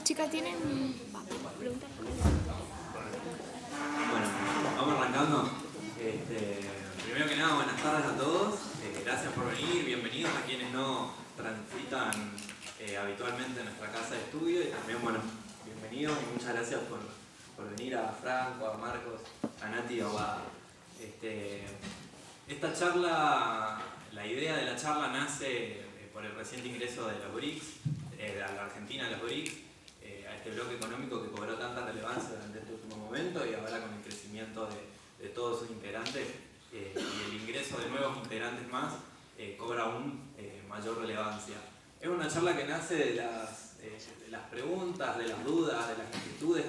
chicas tienen preguntas. Bueno, vamos arrancando. Primero que nada, buenas tardes a todos. Gracias por venir, bienvenidos a quienes no transitan habitualmente en nuestra casa de estudio. Y también, bueno, bienvenidos y muchas gracias por venir a Franco, a Marcos, a Nati y a Wada. Esta charla, la idea de la charla nace por el reciente ingreso de los BRICS, de la Argentina a los BRICS, a este bloque económico que cobró tanta relevancia durante este último momento y ahora con el crecimiento de todos sus integrantes y el ingreso de nuevos integrantes más cobra aún mayor relevancia. Es una charla que nace de las preguntas, de las dudas, de las inquietudes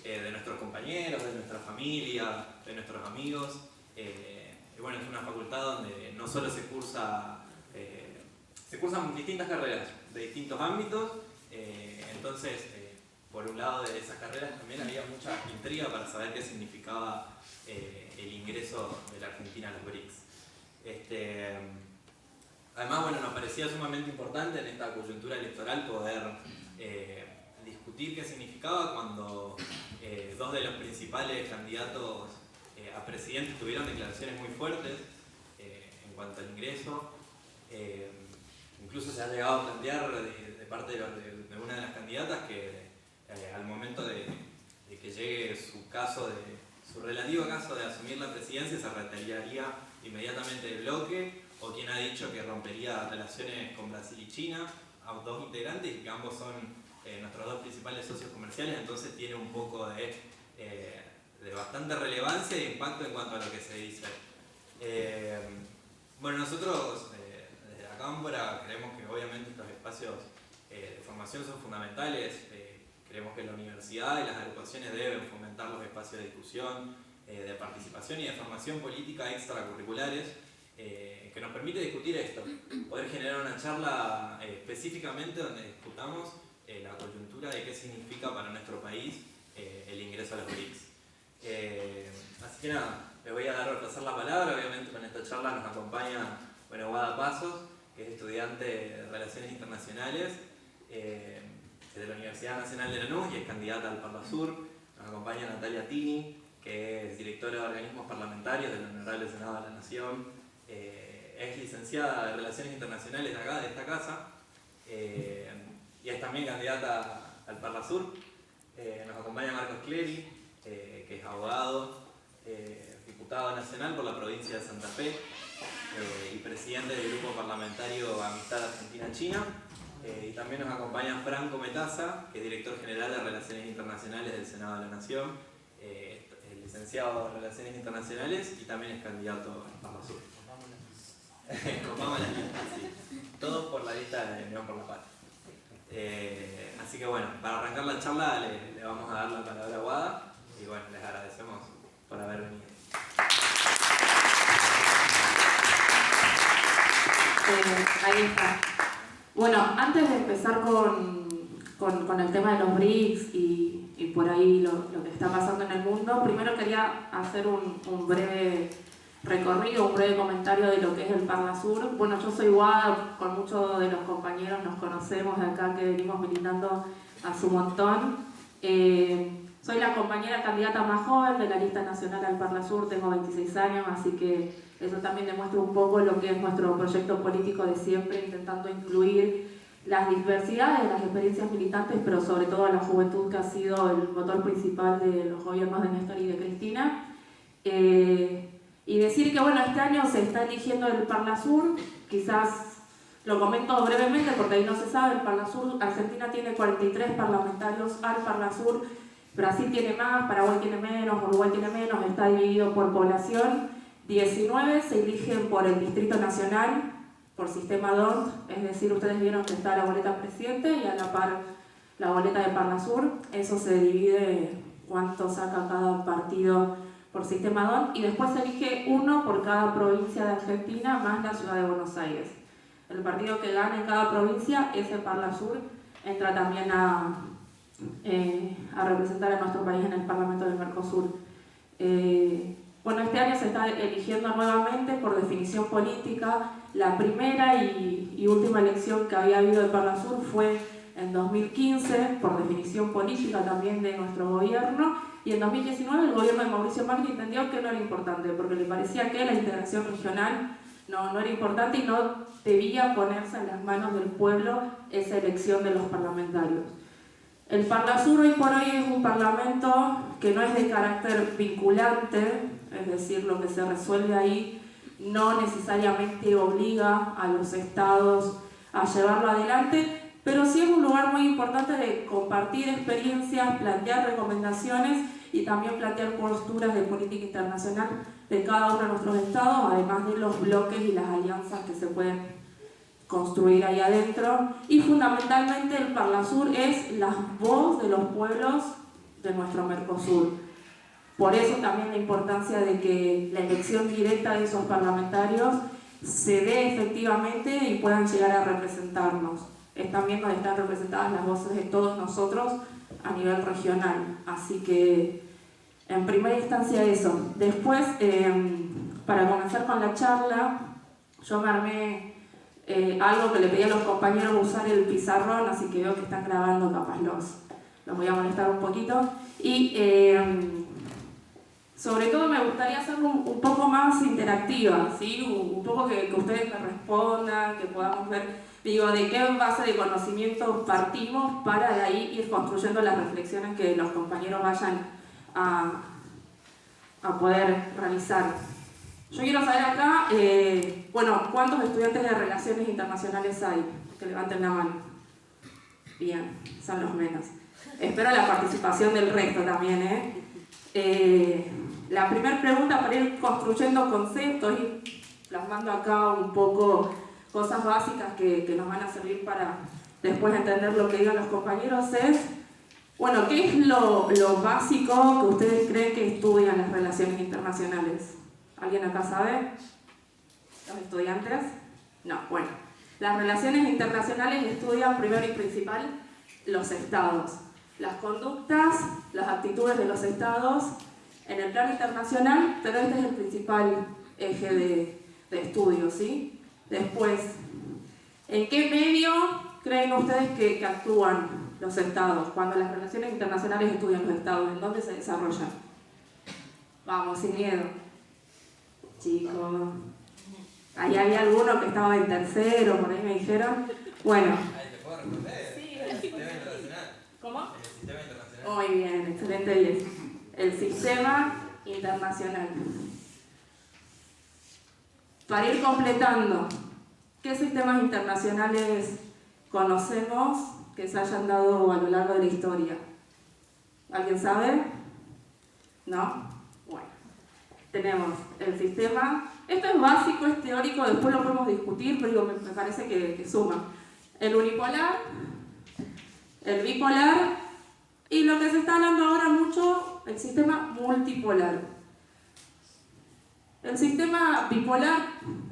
de nuestros compañeros, de nuestra familia, de nuestros amigos. Y bueno, es una facultad donde no solo se cursan distintas carreras de distintos ámbitos, entonces por un lado de esas carreras también había mucha intriga para saber qué significaba el ingreso de la Argentina a los BRICS. Además, bueno, nos parecía sumamente importante en esta coyuntura electoral poder discutir qué significaba cuando dos de los principales candidatos a presidentes tuvieron declaraciones muy fuertes en cuanto al ingreso. Incluso se ha llegado a plantear de parte de una de las candidatas que al momento de que llegue su relativo caso de asumir la presidencia se retiraría inmediatamente del bloque, o quien ha dicho que rompería relaciones con Brasil y China, a dos integrantes, y que ambos son nuestros dos principales socios comerciales, entonces tiene un poco de bastante relevancia e impacto en cuanto a lo que se dice. Bueno, nosotros desde la Cámpora creemos que obviamente estos espacios de formación son fundamentales. Creemos que la universidad y las agrupaciones deben fomentar los espacios de discusión, de participación y de formación política extracurriculares que nos permite discutir esto, poder generar una charla específicamente donde discutamos la coyuntura de qué significa para nuestro país el ingreso a los BRICS. Así que nada, les voy a pasar la palabra. Obviamente con esta charla nos acompaña Wada Pasos, que es estudiante de Relaciones Internacionales de la Universidad Nacional de Lanús y es candidata al Parlasur. Nos acompaña Natalia Tini, que es directora de organismos parlamentarios del Honorable Senado de la Nación. Es licenciada de Relaciones Internacionales de acá, de esta casa, y es también candidata al Parlasur. Nos acompaña Marcos Clery, que es abogado, diputado nacional por la provincia de Santa Fe y presidente del grupo parlamentario Amistad Argentina-China. Y también nos acompaña Franco Metaza, que es director general de Relaciones Internacionales del Senado de la Nación, licenciado en Relaciones Internacionales y también es candidato al Parlasur. Copamos las listas, sí. Todos por la lista de Unión por la Paz. Así que bueno, para arrancar la charla le vamos a dar la palabra a Wada y bueno, les agradecemos por haber venido. Ahí está. Bueno, antes de empezar con el tema de los BRICS y por ahí lo que está pasando en el mundo, primero quería hacer un breve recorrido, un breve comentario de lo que es el Parlasur. Bueno, yo soy Wada, con muchos de los compañeros nos conocemos de acá que venimos militando a su montón. Soy la compañera candidata más joven de la lista nacional al Parlasur, tengo 26 años, así que eso también demuestra un poco lo que es nuestro proyecto político de siempre, intentando incluir las diversidades, las experiencias militantes, pero sobre todo la juventud que ha sido el motor principal de los gobiernos de Néstor y de Cristina. Y decir que bueno, este año se está eligiendo el Parlasur, quizás lo comento brevemente porque ahí no se sabe, el Parlasur, Argentina tiene 43 parlamentarios al Parlasur, Brasil tiene más, Paraguay tiene menos, Uruguay tiene menos, está dividido por población. 19 se eligen por el Distrito Nacional, por sistema DONT, es decir, ustedes vieron que está la boleta presidente y a la par la boleta de Parlasur. Eso se divide cuánto saca cada partido por sistema DONT y después se elige uno por cada provincia de Argentina más la ciudad de Buenos Aires. El partido que gane en cada provincia, ese Parlasur, entra también a representar a nuestro país en el Parlamento del Mercosur. Bueno, este año se está eligiendo nuevamente por definición política. La primera y última elección que había habido de Parlasur fue en 2015, por definición política también de nuestro gobierno, y en 2019 el gobierno de Mauricio Macri entendió que no era importante, porque le parecía que la integración regional no era importante y no debía ponerse en las manos del pueblo esa elección de los parlamentarios. El Parlasur hoy por hoy es un parlamento que no es de carácter vinculante, es decir, lo que se resuelve ahí no necesariamente obliga a los estados a llevarlo adelante, pero sí es un lugar muy importante de compartir experiencias, plantear recomendaciones y también plantear posturas de política internacional de cada uno de nuestros estados, además de los bloques y las alianzas que se pueden construir ahí adentro. Y fundamentalmente el Parlasur es la voz de los pueblos de nuestro Mercosur. Por eso también la importancia de que la elección directa de esos parlamentarios se dé efectivamente y puedan llegar a representarnos. Es también donde están representadas las voces de todos nosotros a nivel regional. Así que, en primera instancia eso. Después, para comenzar con la charla, yo me armé algo que le pedí a los compañeros usar el pizarrón, así que veo que están grabando, capaz los voy a molestar un poquito. Y sobre todo me gustaría hacerlo un poco más interactiva, ¿sí? Un poco que ustedes me respondan, que podamos ver, digo, de qué base de conocimiento partimos para de ahí ir construyendo las reflexiones que los compañeros vayan a poder realizar. Yo quiero saber acá, bueno, ¿cuántos estudiantes de Relaciones Internacionales hay? Que levanten la mano. Bien, son los menos. Espero la participación del resto también, La primera pregunta para ir construyendo conceptos y plasmando acá un poco cosas básicas que nos van a servir para después entender lo que digan los compañeros es, bueno, ¿qué es lo básico que ustedes creen que estudian las relaciones internacionales? ¿Alguien acá sabe? ¿Los estudiantes? No, bueno. Las relaciones internacionales estudian primero y principal los estados, las conductas, las actitudes de los estados en el plano internacional, pero este es el principal eje de estudio, ¿sí? Después, ¿en qué medio creen ustedes que actúan los estados? Cuando las relaciones internacionales estudian los estados, ¿en dónde se desarrollan? Vamos, sin miedo. Chicos, ahí había alguno que estaba en tercero, por ahí me dijeron. Bueno. Ahí te puedo responder. Sí. El sistema internacional. ¿Cómo? El sistema internacional. Muy bien, excelente 10. El sistema internacional. Para ir completando, ¿qué sistemas internacionales conocemos que se hayan dado a lo largo de la historia? ¿Alguien sabe? ¿No? Bueno, tenemos el sistema, esto es básico, es teórico, después lo podemos discutir, pero digo, me parece que suma. El unipolar, el bipolar y lo que se está hablando ahora mucho, el sistema multipolar. El sistema bipolar,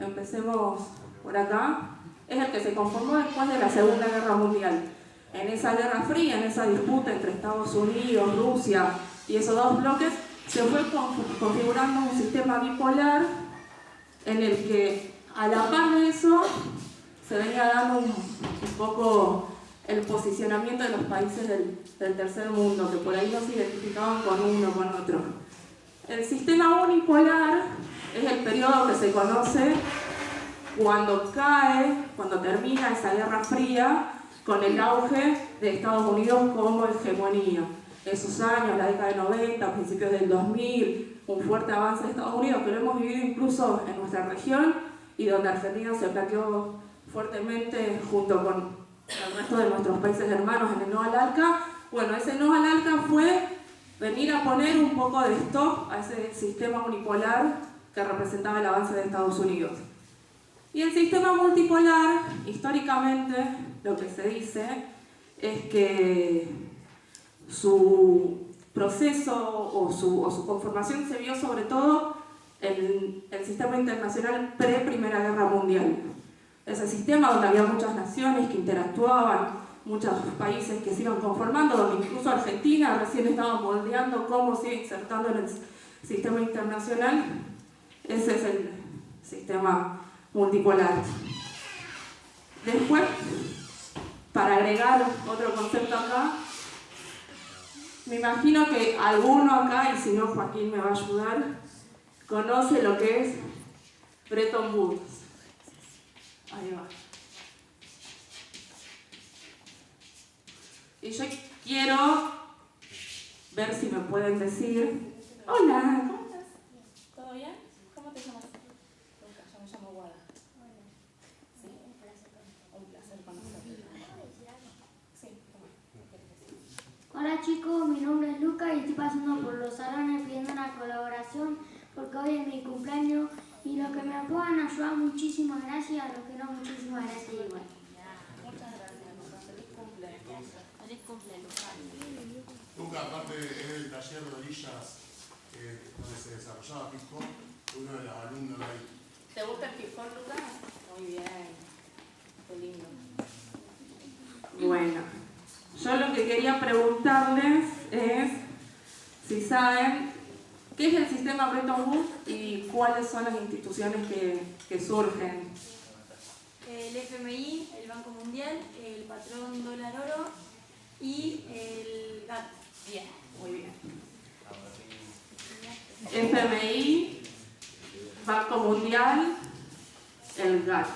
empecemos por acá, es el que se conformó después de la Segunda Guerra Mundial. En esa Guerra Fría, en esa disputa entre Estados Unidos, Rusia y esos dos bloques, se fue configurando un sistema bipolar en el que a la par de eso se venía dando un poco el posicionamiento de los países del tercer mundo, que por ahí no se identificaban con uno o con otro. El sistema unipolar es el periodo que se conoce cuando termina esa Guerra Fría con el auge de Estados Unidos como hegemonía. Esos años, la década de 90, principios del 2000, un fuerte avance de Estados Unidos que lo hemos vivido incluso en nuestra región y donde Argentina se planteó fuertemente junto con el resto de nuestros países hermanos en el no al ALCA. Bueno, ese no al ALCA fue venir a poner un poco de stop a ese sistema unipolar que representaba el avance de Estados Unidos. Y el sistema multipolar, históricamente, lo que se dice es que su proceso o su conformación se vio sobre todo en el sistema internacional pre-Primera Guerra Mundial. Ese sistema donde había muchas naciones que interactuaban, muchos países que se iban conformando, donde incluso Argentina recién estaba moldeando cómo se iba insertando en el sistema internacional. Ese es el sistema multipolar. Después, para agregar otro concepto acá, me imagino que alguno acá, y si no Joaquín me va a ayudar, conoce lo que es Bretton Woods. Ahí va. Y yo quiero ver si me pueden decir... Hola, ¿cómo estás? ¿Todo bien? ¿Cómo te llamas? Lucas, yo me llamo Guada. Sí, un placer conocerte. Sí, Hola chicos, mi nombre es Lucas y estoy pasando por los salones pidiendo una colaboración porque hoy es mi cumpleaños y los que me puedan ayudar, muchísimas gracias, a los que no, muchísimas gracias igual. Muchas gracias, Lucas. Feliz cumpleaños. Feliz cumpleaños. Lucas, aparte es el taller de orillas donde se desarrollaba hip hop, uno de los alumnos de ahí. ¿Te gusta el hip hop, Lucas? Muy bien. Qué lindo. Bueno, yo lo que quería preguntarles es si saben qué es el sistema Bretton Woods y cuáles son las instituciones que surgen. El FMI, el Banco Mundial, el patrón dólar oro y el GATT. Bien, muy bien. FMI, Banco Mundial, el GATT.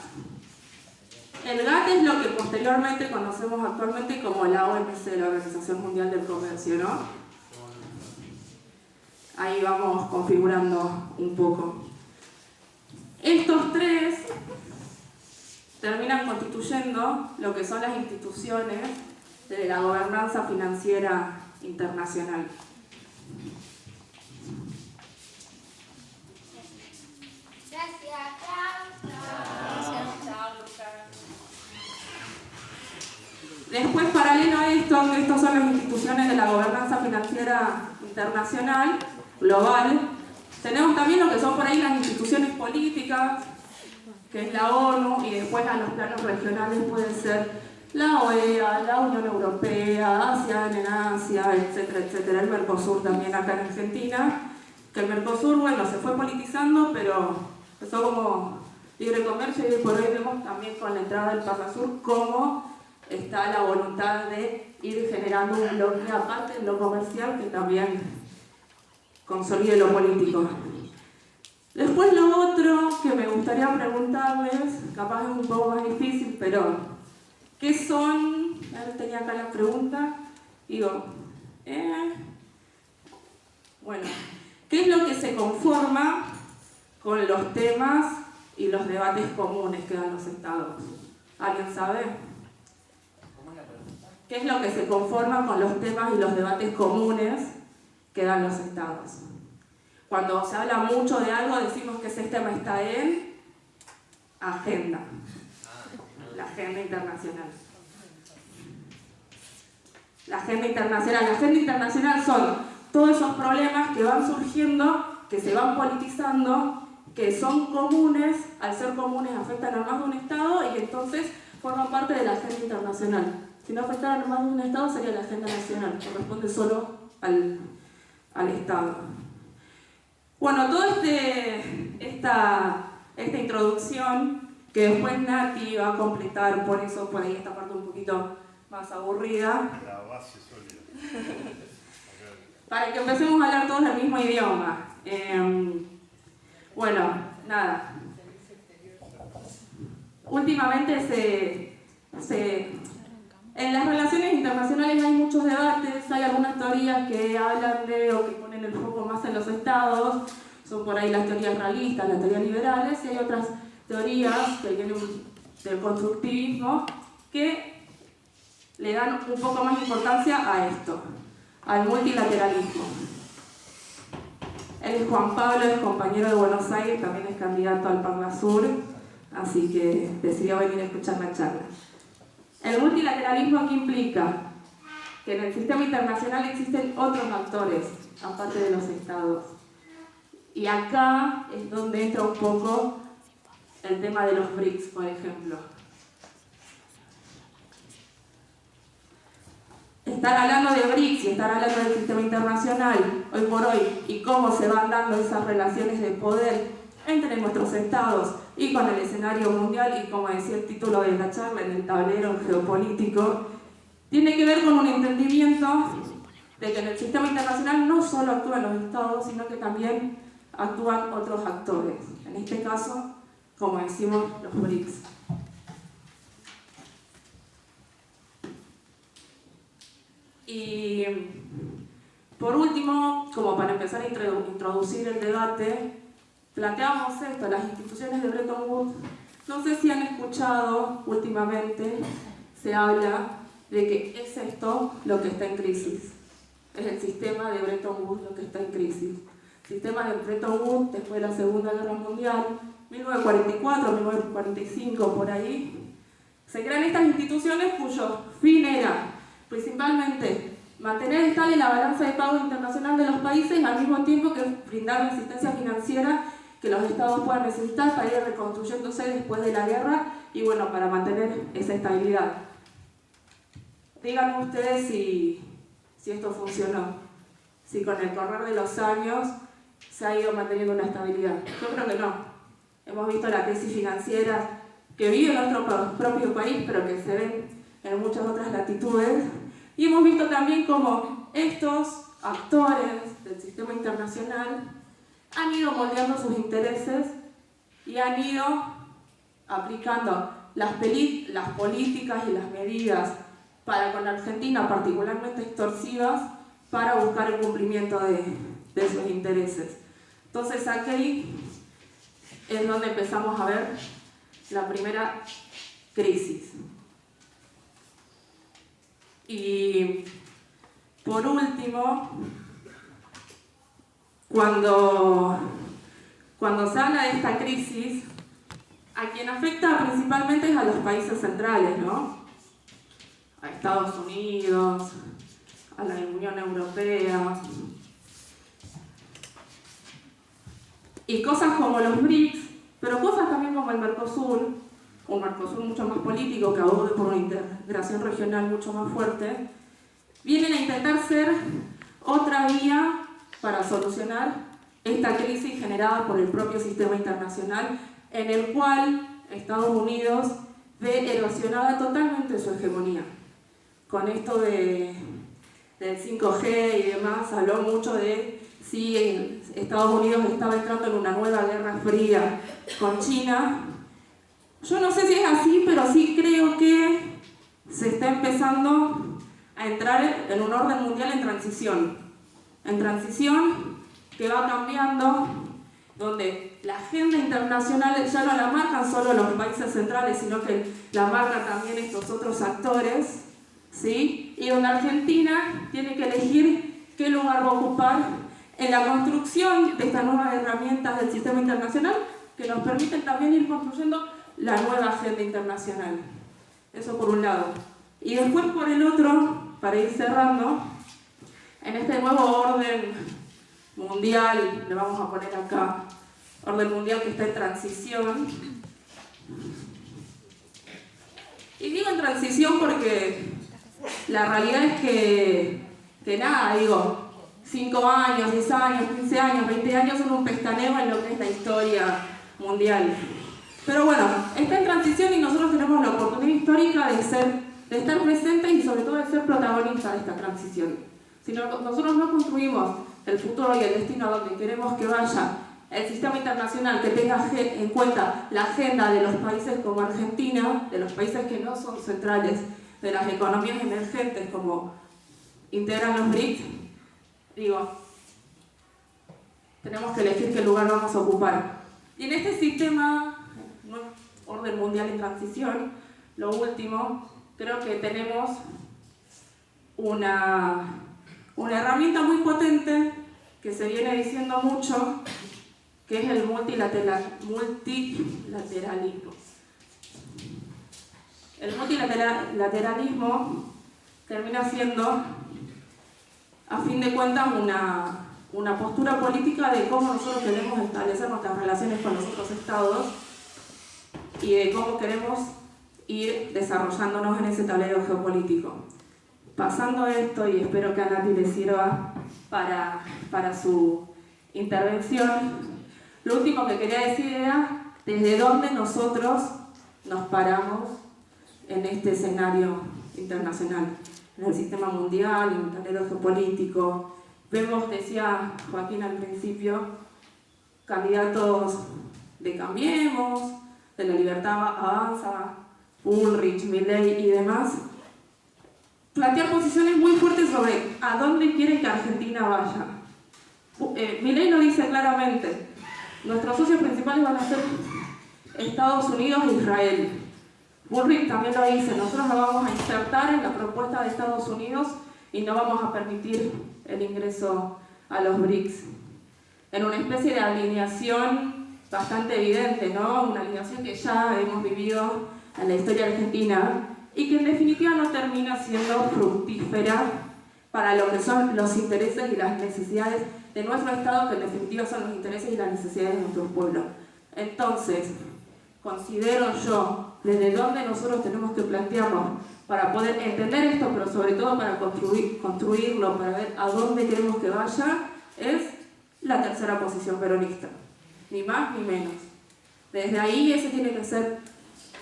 El GATT es lo que posteriormente conocemos actualmente como la OMC, la Organización Mundial del Comercio, ¿no? Ahí vamos configurando un poco. Estos tres terminan constituyendo lo que son las instituciones de la gobernanza financiera internacional. Después, paralelo a esto, que estas son las instituciones de la gobernanza financiera internacional, global, tenemos también lo que son por ahí las instituciones políticas, que es la ONU, y después a los planos regionales pueden ser la OEA, la Unión Europea, ASEAN en Asia, etcétera, etcétera. El Mercosur también acá en Argentina, que el Mercosur, bueno, se fue politizando, pero empezó como libre comercio y por hoy vemos también con la entrada del Parnasur cómo está la voluntad de ir generando un bloque aparte en lo comercial que también consolide lo político. Después lo otro que me gustaría preguntarles, capaz es un poco más difícil, pero ¿qué son? Ahora tenía acá la pregunta, digo, bueno, ¿qué es lo que se conforma con los temas y los debates comunes que dan los estados? ¿Alguien sabe? ¿Qué es lo que se conforma con los temas y los debates comunes que dan los estados? Cuando se habla mucho de algo decimos que ese tema está en agenda, la agenda internacional. La agenda internacional son todos esos problemas que van surgiendo, que se van politizando, que son comunes, al ser comunes afectan a más de un estado y entonces forman parte de la agenda internacional. Si no afectaran a más de un estado sería la agenda nacional, corresponde solo al estado. Bueno, toda esta introducción que después Nati va a completar, por eso por ahí esta parte un poquito más aburrida. La base sólida. Para que empecemos a hablar todos el mismo idioma. Bueno, nada. Últimamente en las relaciones internacionales hay muchos debates, hay algunas teorías que hablan de o que ponen el foco más en los estados, son por ahí las teorías realistas, las teorías liberales, y hay otras teorías que vienen del constructivismo que le dan un poco más de importancia a esto, al multilateralismo. Él es Juan Pablo, es compañero de Buenos Aires, también es candidato al Parnasur, así que decidió venir a escuchar la charla. El multilateralismo, ¿qué implica? Que en el sistema internacional existen otros actores, aparte de los estados. Y acá es donde entra un poco el tema de los BRICS, por ejemplo. Estar hablando de BRICS y estar hablando del sistema internacional, hoy por hoy, y cómo se van dando esas relaciones de poder entre nuestros estados, y con el escenario mundial y, como decía el título de la charla, en el tablero geopolítico, tiene que ver con un entendimiento de que en el sistema internacional no solo actúan los estados, sino que también actúan otros actores. En este caso, como decimos, los BRICS. Y por último, como para empezar a introducir el debate, planteamos esto: las instituciones de Bretton Woods. No sé si han escuchado últimamente, se habla de que es esto lo que está en crisis. Es el sistema de Bretton Woods lo que está en crisis. El sistema de Bretton Woods, después de la Segunda Guerra Mundial, 1944, 1945, por ahí, se crean estas instituciones cuyo fin era principalmente mantener estable la balanza de pago internacional de los países, al mismo tiempo que brindar la asistencia financiera que los estados puedan necesitar para ir reconstruyéndose después de la guerra y, bueno, para mantener esa estabilidad. Díganme ustedes si esto funcionó, si con el correr de los años se ha ido manteniendo una estabilidad. Yo creo que no. Hemos visto la crisis financiera que vive nuestro propio país, pero que se ven en muchas otras latitudes. Y hemos visto también cómo estos actores del sistema internacional han ido moldeando sus intereses y han ido aplicando las políticas y las medidas para con Argentina particularmente extorsivas para buscar el cumplimiento de sus intereses. Entonces aquí es donde empezamos a ver la primera crisis. Y por último, cuando se habla de esta crisis, a quien afecta principalmente es a los países centrales, ¿no? A Estados Unidos, a la Unión Europea. Y cosas como los BRICS, pero cosas también como el Mercosur, un Mercosur mucho más político que aboga por una integración regional mucho más fuerte, vienen a intentar ser otra vía para solucionar esta crisis generada por el propio sistema internacional, en el cual Estados Unidos ve erosionada totalmente su hegemonía. Con esto del 5G y demás, habló mucho de si Estados Unidos estaba entrando en una nueva guerra fría con China. Yo no sé si es así, pero sí creo que se está empezando a entrar en un orden mundial en transición que va cambiando, donde la agenda internacional ya no la marcan solo los países centrales, sino que la marcan también estos otros actores, ¿sí? Y donde Argentina tiene que elegir qué lugar va a ocupar en la construcción de estas nuevas herramientas del sistema internacional que nos permiten también ir construyendo la nueva agenda internacional. Eso por un lado. Y después por el otro, para ir cerrando, en este nuevo orden mundial, le vamos a poner acá, orden mundial que está en transición. Y digo en transición porque la realidad es que nada, 5 años, 10 años, 15 años, 20 años son un pestañeo en lo que es la historia mundial. Pero bueno, está en transición y nosotros tenemos la oportunidad histórica de estar presentes y sobre todo de ser protagonistas de esta transición. Si nosotros no construimos el futuro y el destino donde queremos que vaya el sistema internacional, que tenga en cuenta la agenda de los países como Argentina, de los países que no son centrales, de las economías emergentes como integran los BRICS, tenemos que elegir qué lugar vamos a ocupar. Y en este sistema, orden mundial en transición, lo último, creo que tenemos una herramienta muy potente que se viene diciendo mucho, que es el multilateralismo. El multilateralismo termina siendo, a fin de cuentas, una postura política de cómo nosotros queremos establecer nuestras relaciones con los otros estados y de cómo queremos ir desarrollándonos en ese tablero geopolítico. Pasando esto, y espero que a Nati le sirva para su intervención, lo último que quería decir era desde dónde nosotros nos paramos en este escenario internacional, en el sistema mundial, en el tablero geopolítico. Vemos, decía Joaquín al principio, candidatos de Cambiemos, de La Libertad Avanza, Bullrich, Milei y demás, plantear posiciones muy fuertes sobre a dónde quieren que Argentina vaya. Milei lo dice claramente, nuestros socios principales van a ser Estados Unidos e Israel. Bullrich también lo dice, nosotros nos vamos a insertar en la propuesta de Estados Unidos y no vamos a permitir el ingreso a los BRICS. En una especie de alineación bastante evidente, ¿no? Una alineación que ya hemos vivido en la historia argentina y que en definitiva no termina siendo fructífera para lo que son los intereses y las necesidades de nuestro Estado, que en definitiva son los intereses y las necesidades de nuestro pueblo. Entonces, considero yo, desde dónde nosotros tenemos que plantearnos para poder entender esto, pero sobre todo para construirlo, para ver a dónde queremos que vaya, es la tercera posición peronista. Ni más ni menos. Desde ahí ese tiene que ser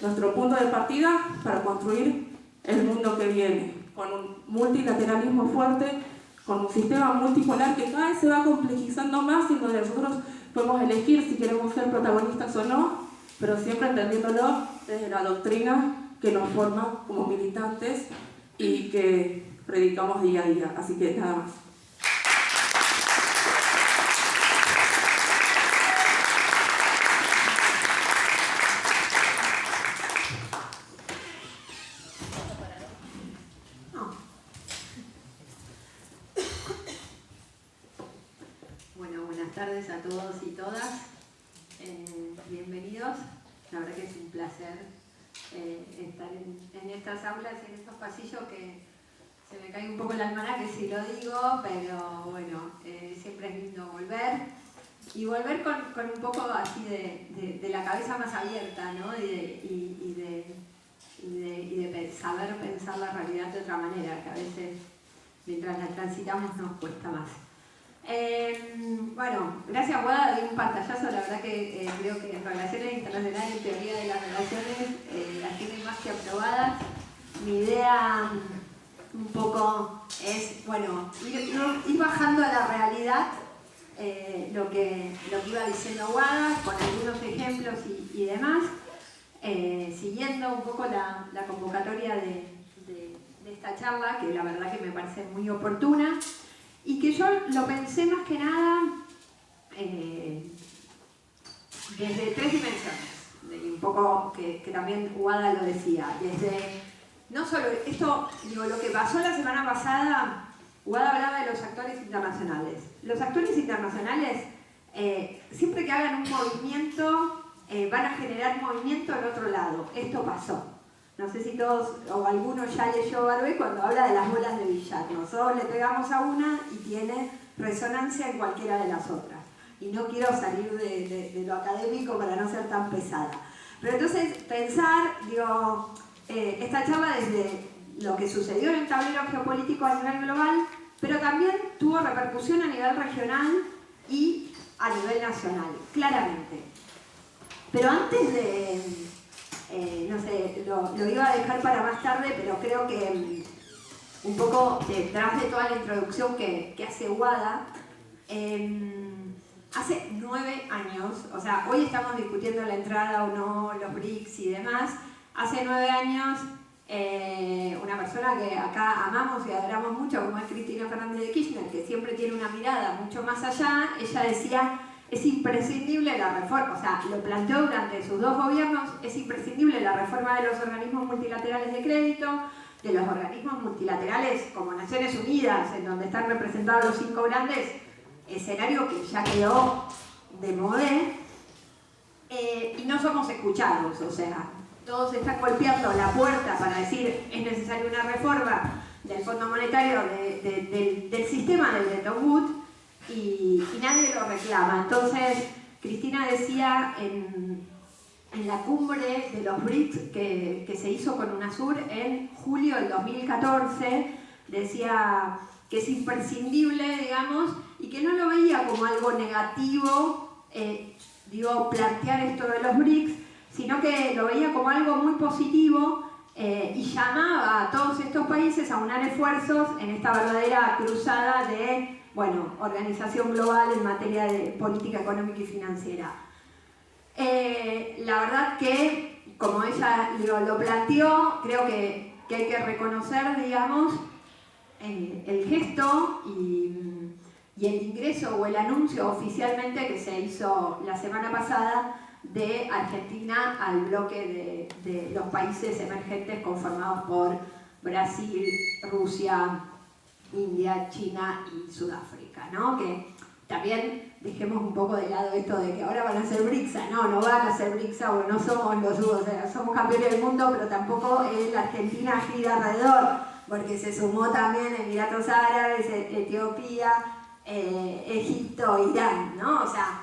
nuestro punto de partida para construir el mundo que viene, con un multilateralismo fuerte, con un sistema multipolar que cada vez se va complejizando más y donde nosotros podemos elegir si queremos ser protagonistas o no, pero siempre entendiéndolo desde la doctrina que nos forma como militantes y que predicamos día a día. Así que nada más. Bueno, buenas tardes a todos y todas. Bienvenidos. La verdad que es un placer estar en estas aulas y en estos pasillos que se me cae un poco el almanaque si lo digo, pero bueno, siempre es lindo volver. Y volver con un poco así de la cabeza más abierta, ¿no? Y de saber pensar la realidad de otra manera, que a veces mientras la transitamos nos cuesta más. Bueno, gracias Guada, di un pantallazo, la verdad que creo que en relaciones internacionales y teoría de las relaciones las tiene más que aprobadas. Mi idea un poco es, bueno, ir bajando a la realidad lo que iba diciendo Guada, con algunos ejemplos y demás, siguiendo un poco la convocatoria de esta charla, que la verdad que me parece muy oportuna. Y que yo lo pensé más que nada desde tres dimensiones, y un poco que también Guada lo decía, desde, no solo esto, digo, lo que pasó la semana pasada, Guada hablaba de los actores internacionales. Los actores internacionales, siempre que hagan un movimiento, van a generar movimiento en otro lado. Esto pasó. No sé si todos o alguno ya leyó Barbé cuando habla de las bolas de billar. Nosotros le pegamos a una y tiene resonancia en cualquiera de las otras. Y no quiero salir de lo académico para no ser tan pesada. Pero entonces pensar, digo, esta charla desde lo que sucedió en el tablero geopolítico a nivel global, pero también tuvo repercusión a nivel regional y a nivel nacional, claramente. Pero antes de... no sé, lo iba a dejar para más tarde, pero creo que un poco detrás de toda la introducción que hace Guada, hace 9 años, o sea, hoy estamos discutiendo la entrada o no, los BRICS y demás, hace 9 años una persona que acá amamos y adoramos mucho, como es Cristina Fernández de Kirchner, que siempre tiene una mirada mucho más allá, ella decía: es imprescindible la reforma, o sea, lo planteó durante sus 2 gobiernos, es imprescindible la reforma de los organismos multilaterales de crédito, de los organismos multilaterales como Naciones Unidas, en donde están representados los 5 grandes, escenario que ya quedó de modé, y no somos escuchados, o sea, todos están golpeando la puerta para decir es necesaria una reforma del Fondo Monetario, del sistema del Bretton Woods, y nadie lo reclama. Entonces, Cristina decía en la cumbre de los BRICS que se hizo con UNASUR en julio del 2014, decía que es imprescindible, digamos, y que no lo veía como algo negativo plantear esto de los BRICS, sino que lo veía como algo muy positivo y llamaba a todos estos países a unar esfuerzos en esta verdadera cruzada de, bueno, organización global en materia de política económica y financiera. La verdad que, como ella lo planteó, creo que hay que reconocer, digamos, el gesto y el ingreso o el anuncio oficialmente que se hizo la semana pasada de Argentina al bloque de los países emergentes conformados por Brasil, Rusia, India, China y Sudáfrica, ¿no? Que también dejemos un poco de lado esto de que ahora van a ser BRICS, no van a ser BRICS, o no somos los o sea, somos campeones del mundo, pero tampoco la Argentina gira alrededor, porque se sumó también Emiratos Árabes, Etiopía, Egipto, Irán, ¿no? O sea,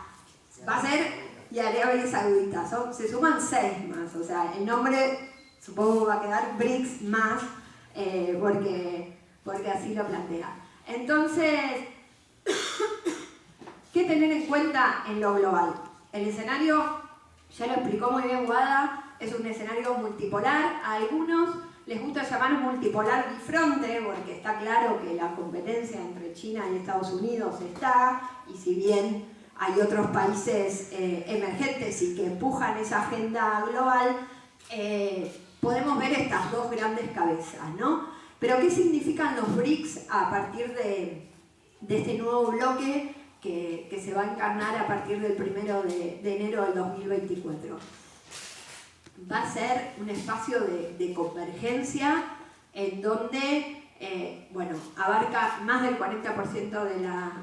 va a ser, y Arabia Saudita, se suman 6 más, o sea, el nombre supongo va a quedar BRICS más, porque así lo plantea. Entonces, ¿qué tener en cuenta en lo global? El escenario, ya lo explicó muy bien Guada, es un escenario multipolar. A algunos les gusta llamar multipolar bifronte, porque está claro que la competencia entre China y Estados Unidos está, y si bien hay otros países emergentes y que empujan esa agenda global, podemos ver estas dos grandes cabezas, ¿no? Pero ¿qué significan los BRICS a partir de este nuevo bloque que se va a encarnar a partir del 1 de enero del 2024? Va a ser un espacio de convergencia en donde abarca más del 40%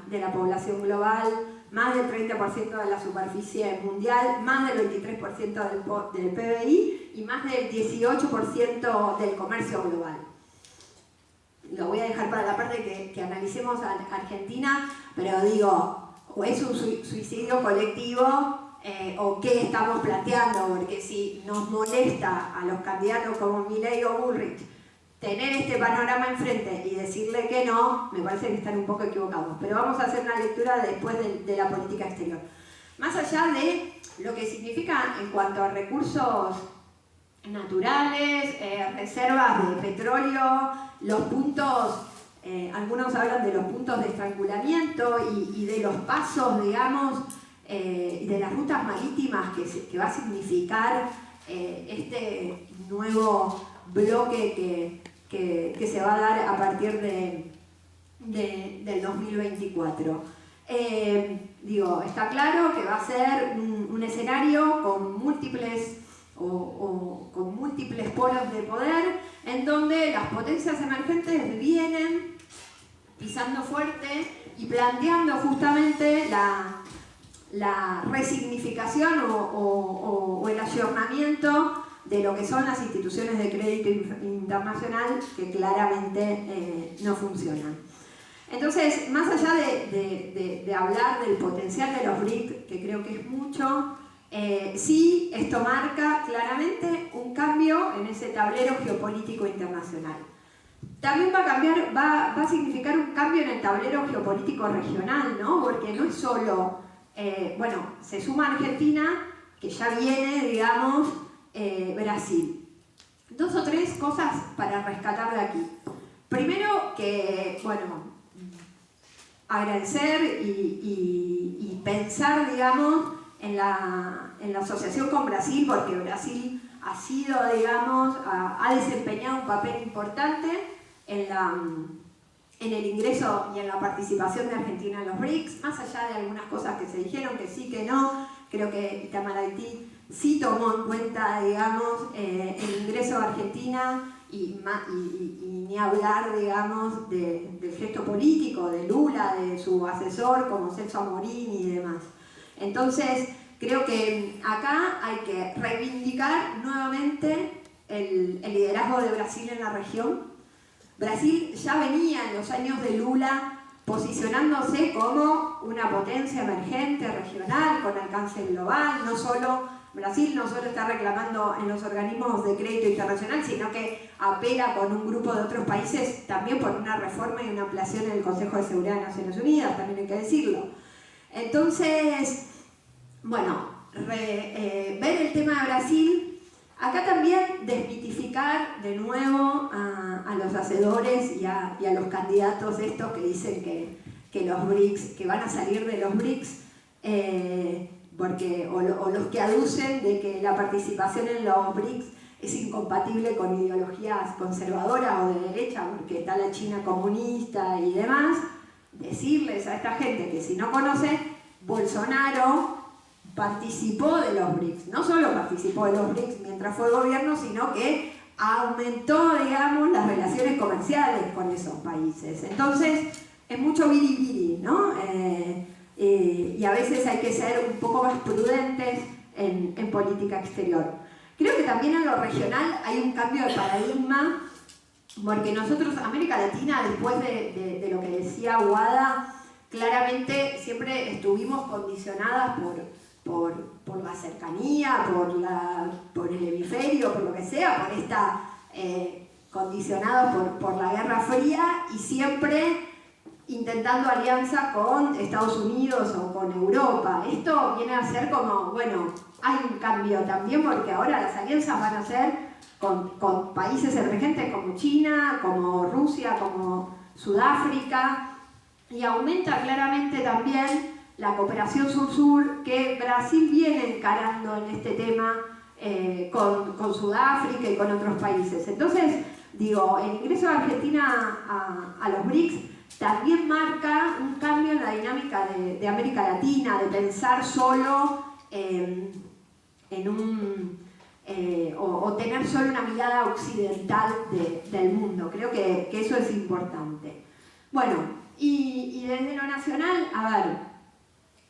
de la población global, más del 30% de la superficie mundial, más del 23% del PBI y más del 18% del comercio global. Lo voy a dejar para la parte que analicemos a Argentina, pero digo, o es un suicidio colectivo o qué estamos planteando, porque si nos molesta a los candidatos como Milei o Bullrich tener este panorama enfrente y decirle que no, me parece que están un poco equivocados. Pero vamos a hacer una lectura después de la política exterior. Más allá de lo que significa en cuanto a recursos naturales, reservas de petróleo, los puntos, algunos hablan de los puntos de estrangulamiento y de los pasos, digamos, de las rutas marítimas que va a significar este nuevo bloque que se va a dar a partir del 2024. Está claro que va a ser un escenario con múltiples con múltiples polos de poder, en donde las potencias emergentes vienen pisando fuerte y planteando justamente la resignificación o el ayornamiento de lo que son las instituciones de crédito internacional que claramente no funcionan. Entonces, más allá de hablar del potencial de los BRICS, que creo que es mucho, sí, esto marca claramente un cambio en ese tablero geopolítico internacional. También va a significar un cambio en el tablero geopolítico regional, ¿no? Porque no es solo, se suma Argentina, que ya viene, digamos, Brasil. 2 o 3 cosas para rescatar de aquí. Primero que, agradecer y pensar, digamos, en la asociación con Brasil, porque Brasil ha sido, digamos, ha desempeñado un papel importante en el ingreso y en la participación de Argentina en los BRICS, más allá de algunas cosas que se dijeron, que sí, que no. Creo que Itamaraty sí tomó en cuenta, digamos, el ingreso de Argentina y ni hablar, digamos, del gesto político de Lula, de su asesor como Celso Amorín y demás. Entonces, creo que acá hay que reivindicar nuevamente el liderazgo de Brasil en la región. Brasil ya venía en los años de Lula posicionándose como una potencia emergente regional con alcance global. Brasil no solo está reclamando en los organismos de crédito internacional, sino que apela con un grupo de otros países también por una reforma y una ampliación en el Consejo de Seguridad de Naciones Unidas, también hay que decirlo. Entonces, ver el tema de Brasil, acá también desmitificar de nuevo a los hacedores y a los candidatos estos que dicen que los BRICS, que van a salir de los BRICS, o los que aducen de que la participación en los BRICS es incompatible con ideologías conservadoras o de derecha, porque está la China comunista y demás. Decirles a esta gente que si no conoce, Bolsonaro participó de los BRICS, no solo participó de los BRICS mientras fue gobierno, sino que aumentó, digamos, las relaciones comerciales con esos países. Entonces, es mucho biribiri, ¿no? Y a veces hay que ser un poco más prudentes en política exterior. Creo que también en lo regional hay un cambio de paradigma, porque nosotros, América Latina, después de lo que decía Wada, claramente siempre estuvimos condicionadas por la cercanía, por el hemisferio, por lo que sea, por esta condicionados por la Guerra Fría y siempre intentando alianza con Estados Unidos o con Europa. Esto viene a ser como, bueno, hay un cambio también porque ahora las alianzas van a ser con países emergentes como China, como Rusia, como Sudáfrica, y aumenta claramente también la cooperación sur-sur que Brasil viene encarando en este tema con Sudáfrica y con otros países. Entonces, digo, el ingreso de Argentina a los BRICS también marca un cambio en la dinámica de América Latina, de pensar solo o tener solo una mirada occidental del mundo. Creo que eso es importante. Bueno, y desde lo nacional, a ver,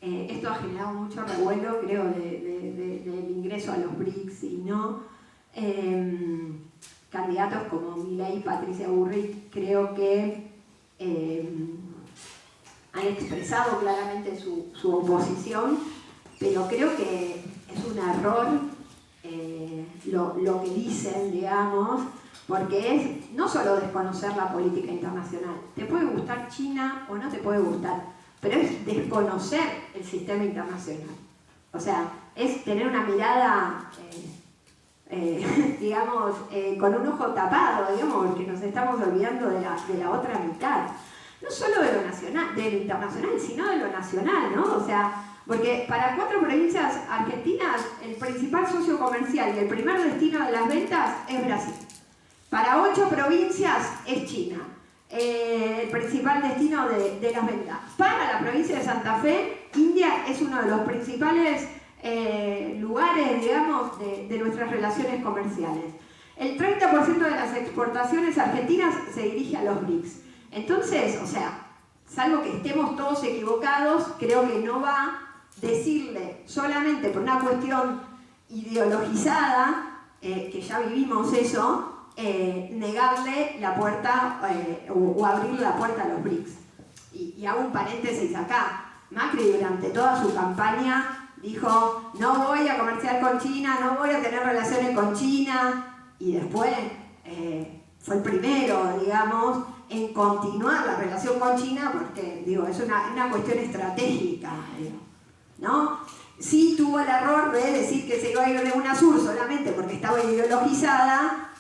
esto ha generado mucho revuelo, creo, del ingreso a los BRICS y no. Candidatos como Milei y Patricia Bullrich creo que han expresado claramente su oposición, pero creo que es un error lo que dicen, digamos, porque es no solo desconocer la política internacional. Te puede gustar China o no te puede gustar, pero es desconocer el sistema internacional. O sea, es tener una mirada, digamos, con un ojo tapado, digamos, porque nos estamos olvidando de la otra mitad. No solo de lo nacional, de lo internacional, sino de lo nacional, ¿no? O sea, porque para 4 provincias argentinas, el principal socio comercial y el primer destino de las ventas es Brasil. Para 8 provincias es China, el principal destino de las ventas. Para la provincia de Santa Fe, India es uno de los principales lugares, digamos, de nuestras relaciones comerciales. El 30% de las exportaciones argentinas se dirige a los BRICS. Entonces, o sea, salvo que estemos todos equivocados, creo que no va decirle solamente por una cuestión ideologizada, que ya vivimos eso, negarle la puerta o abrirle la puerta a los BRICS. Y hago un paréntesis acá. Macri durante toda su campaña dijo, no voy a comerciar con China, no voy a tener relaciones con China, y después fue el primero, digamos, en continuar la relación con China, porque digo, es una cuestión estratégica, ¿no? Sí tuvo el error de decir que se iba a ir de UNASUR solamente porque estaba ideologizada,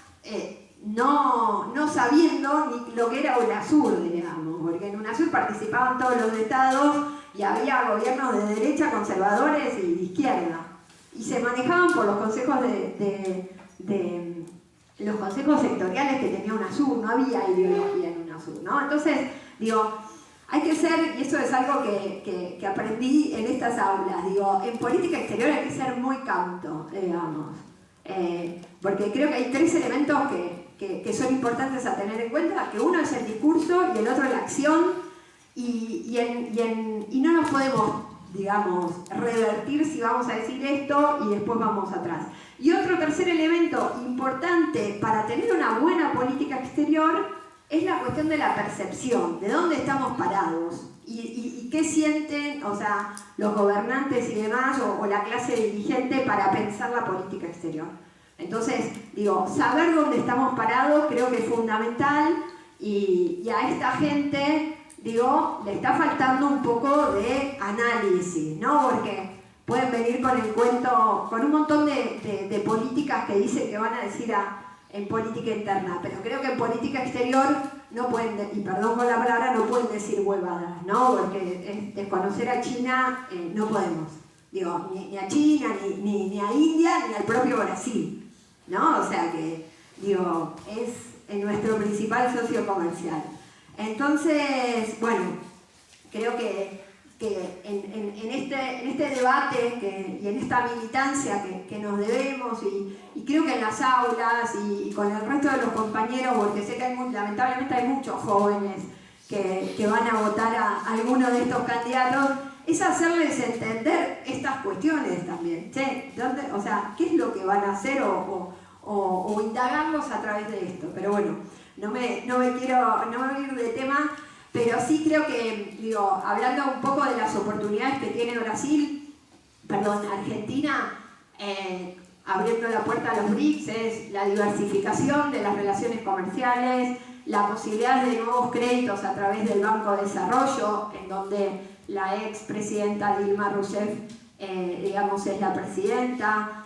no sabiendo ni lo que era UNASUR, digamos, porque en UNASUR participaban todos los estados y había gobiernos de derecha, conservadores y de izquierda, y se manejaban por los consejos los consejos sectoriales que tenía UNASUR, no había ideología en UNASUR, ¿no? Entonces, digo, hay que ser, y eso es algo que aprendí en estas aulas, digo, en política exterior hay que ser muy cauto, digamos, porque creo que hay 3 elementos que son importantes a tener en cuenta, que uno es el discurso y el otro es la acción, y no nos podemos, digamos, revertir si vamos a decir esto y después vamos atrás. Y otro tercer elemento importante para tener una buena política exterior es la cuestión de la percepción, de dónde estamos parados y qué sienten, o sea, los gobernantes y demás, o la clase dirigente para pensar la política exterior. Entonces, digo, saber dónde estamos parados creo que es fundamental, y a esta gente, digo, le está faltando un poco de análisis, ¿no? Porque pueden venir con el cuento, con un montón de políticas que dicen que van a decir en política interna, pero creo que en política exterior no pueden, y perdón por la palabra, no pueden decir huevadas, ¿no? Porque desconocer a China no podemos. Digo, ni a China, ni a India, ni al propio Brasil, ¿no? O sea que, digo, es nuestro principal socio comercial. Entonces, bueno, creo que en este debate y en esta militancia que nos debemos, y creo que en las aulas y con el resto de los compañeros, porque sé que lamentablemente hay muchos jóvenes que van a votar a alguno de estos candidatos, es hacerles entender estas cuestiones también. Che, o sea, ¿qué es lo que van a hacer o indagarlos a través de esto? Pero bueno, no me voy a ir de tema. Pero sí creo que, digo, hablando un poco de las oportunidades que tiene Argentina, abriendo la puerta a los BRICS, es la diversificación de las relaciones comerciales, la posibilidad de nuevos créditos a través del Banco de Desarrollo, en donde la expresidenta Dilma Rousseff, digamos, es la presidenta.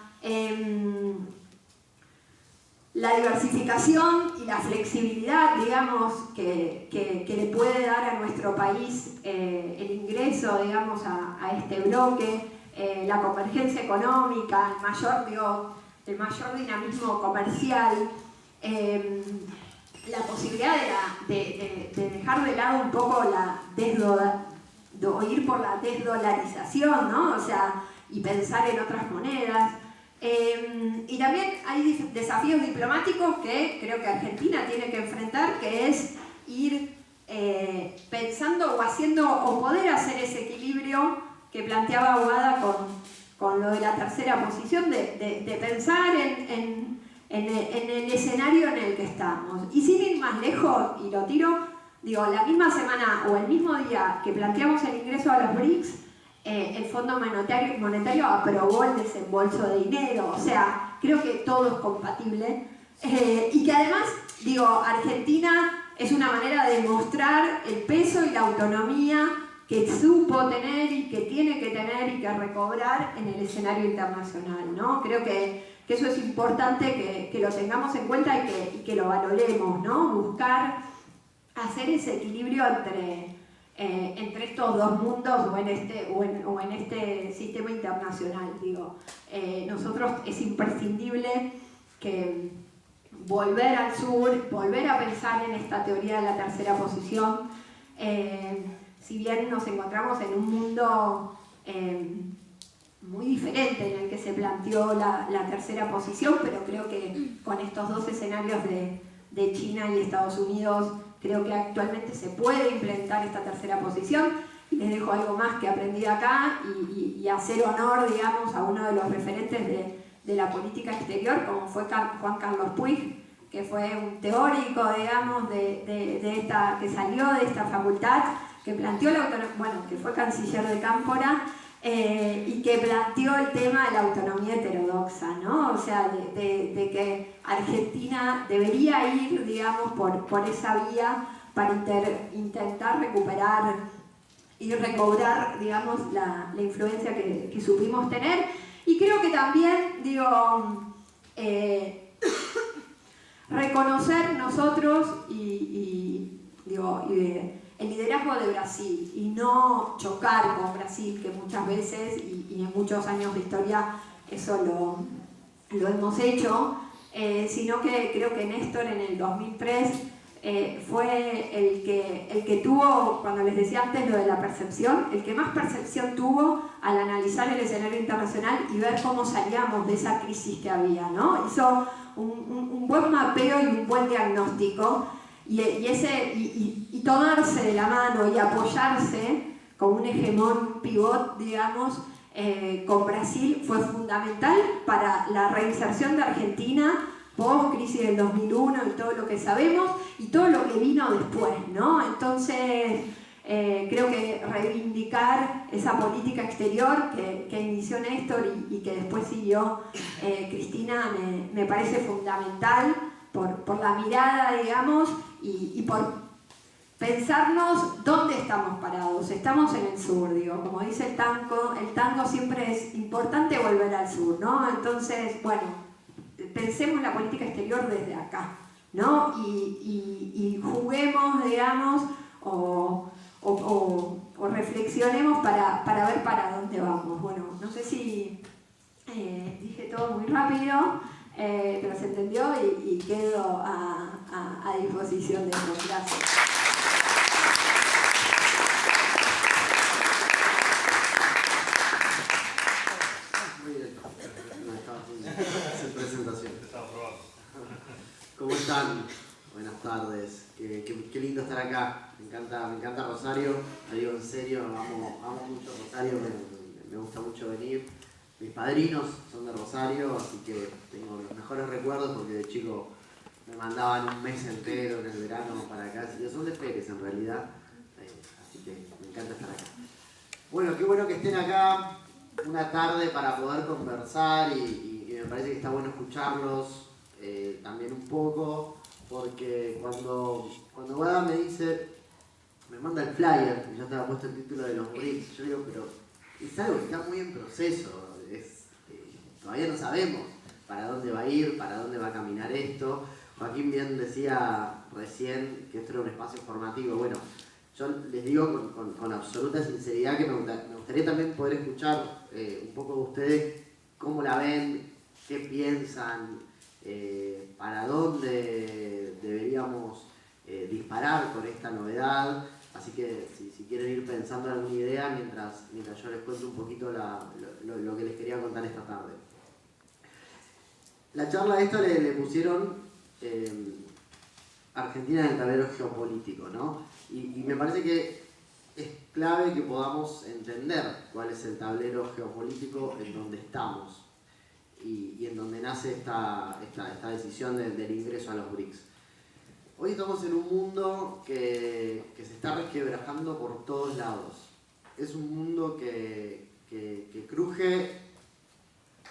La diversificación y la flexibilidad, digamos, que le puede dar a nuestro país el ingreso, digamos, a este bloque, la convergencia económica, el mayor dinamismo comercial, la posibilidad de dejar de lado un poco ir por la desdolarización, ¿no? O sea, y pensar en otras monedas. Y también hay desafíos diplomáticos que creo que Argentina tiene que enfrentar, que es ir pensando o poder hacer ese equilibrio que planteaba Aguada con lo de la tercera posición, de pensar en el escenario en el que estamos. Y sin ir más lejos, y lo tiro, digo, la misma semana o el mismo día que planteamos el ingreso a los BRICS, el Fondo Monetario aprobó el desembolso de dinero. O sea, creo que todo es compatible. Y que además, digo, Argentina es una manera de mostrar el peso y la autonomía que supo tener y que tiene que tener y que recobrar en el escenario internacional, ¿no? Creo que eso es importante que lo tengamos en cuenta y que lo valoremos, ¿no? Buscar hacer ese equilibrio entre estos dos mundos o en este sistema internacional. Digo, nosotros es imprescindible que volver al sur, volver a pensar en esta teoría de la tercera posición, si bien nos encontramos en un mundo muy diferente en el que se planteó la tercera posición, pero creo que con estos dos escenarios de China y Estados Unidos, creo que actualmente se puede implementar esta tercera posición. Y les dejo algo más que aprendí acá y hacer honor, digamos, a uno de los referentes de la política exterior, como fue Juan Carlos Puig, que fue un teórico, digamos, que salió de esta facultad, que planteó la autonomía, bueno, que fue canciller de Cámpora, y que planteó el tema de la autonomía heterodoxa, ¿no? O sea, de que Argentina debería ir, digamos, por esa vía para intentar recuperar y recobrar, digamos, la influencia que supimos tener. Y creo que también, digo, reconocer nosotros el liderazgo de Brasil y no chocar con Brasil, que muchas veces y en muchos años de historia eso lo hemos hecho, sino que creo que Néstor en el 2003 fue el que tuvo, cuando les decía antes lo de la percepción, el que más percepción tuvo al analizar el escenario internacional y ver cómo salíamos de esa crisis que había, ¿no? Hizo un buen mapeo y un buen diagnóstico, y tomarse de la mano y apoyarse como un hegemón, un pivot, digamos, con Brasil fue fundamental para la reinserción de Argentina post-crisis del 2001 y todo lo que sabemos y todo lo que vino después, ¿no? Entonces, creo que reivindicar esa política exterior que inició Néstor y que después siguió Cristina me parece fundamental por la mirada, digamos, y pensarnos dónde estamos parados. Estamos en el sur, digo, como dice el tango siempre es importante volver al sur, ¿no? Entonces, bueno, pensemos la política exterior desde acá, ¿no? Y juguemos, digamos, o reflexionemos para ver para dónde vamos. Bueno, no sé si dije todo muy rápido, pero se entendió y quedo a disposición de eso. Gracias. Muy bien. No estaba sin presentación. ¿Cómo están? Buenas tardes. Qué lindo estar acá. Me encanta Rosario. Lo digo en serio, amo mucho Rosario. Me gusta mucho venir. Mis padrinos son de Rosario, así que tengo los mejores recuerdos porque de chico me mandaban un mes entero en el verano para acá. Son de Pérez en realidad, así que me encanta estar acá. Bueno, qué bueno que estén acá una tarde para poder conversar y me parece que está bueno escucharlos también un poco, porque cuando Guada me dice, me manda el flyer, y ya estaba puesto el título de los BRICS, yo digo, pero es algo que está muy en proceso, todavía no sabemos para dónde va a ir, para dónde va a caminar esto. Joaquín bien decía recién que esto era un espacio formativo. Bueno, yo les digo con absoluta sinceridad que me gustaría también poder escuchar un poco de ustedes cómo la ven, qué piensan, para dónde deberíamos disparar con esta novedad. Así que si quieren ir pensando en alguna idea mientras yo les cuento un poquito lo que les quería contar esta tarde. La charla esta le pusieron Argentina en el tablero geopolítico, ¿no? Y me parece que es clave que podamos entender cuál es el tablero geopolítico en donde estamos y en donde nace esta decisión del ingreso a los BRICS. Hoy estamos en un mundo que se está resquebrajando por todos lados. Es un mundo que cruje,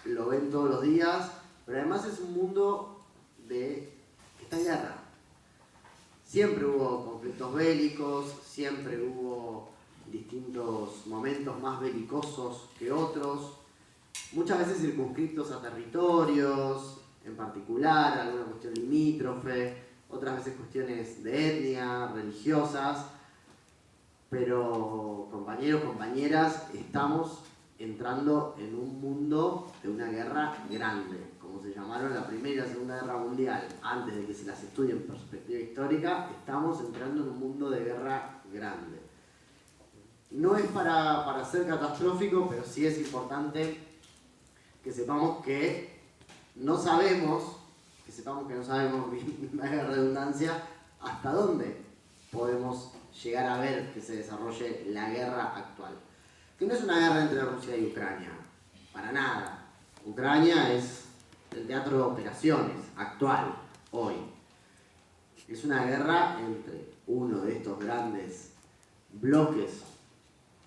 lo ven todos los días, pero además es un mundo que está en guerra. Siempre hubo conflictos bélicos, siempre hubo distintos momentos más belicosos que otros, muchas veces circunscriptos a territorios, en particular, alguna cuestión limítrofe, otras veces cuestiones de etnia, religiosas, pero compañeros, compañeras, estamos entrando en un mundo de una guerra grande, como se llamaron la Primera y la Segunda Guerra Mundial, antes de que se las estudie en perspectiva histórica. Estamos entrando en un mundo de guerra grande. No es para ser catastrófico, pero sí es importante que sepamos que no sabemos, la redundancia, hasta dónde podemos llegar a ver que se desarrolle la guerra actual. Que no es una guerra entre Rusia y Ucrania, para nada. Ucrania es el teatro de operaciones actual, hoy. Es una guerra entre uno de estos grandes bloques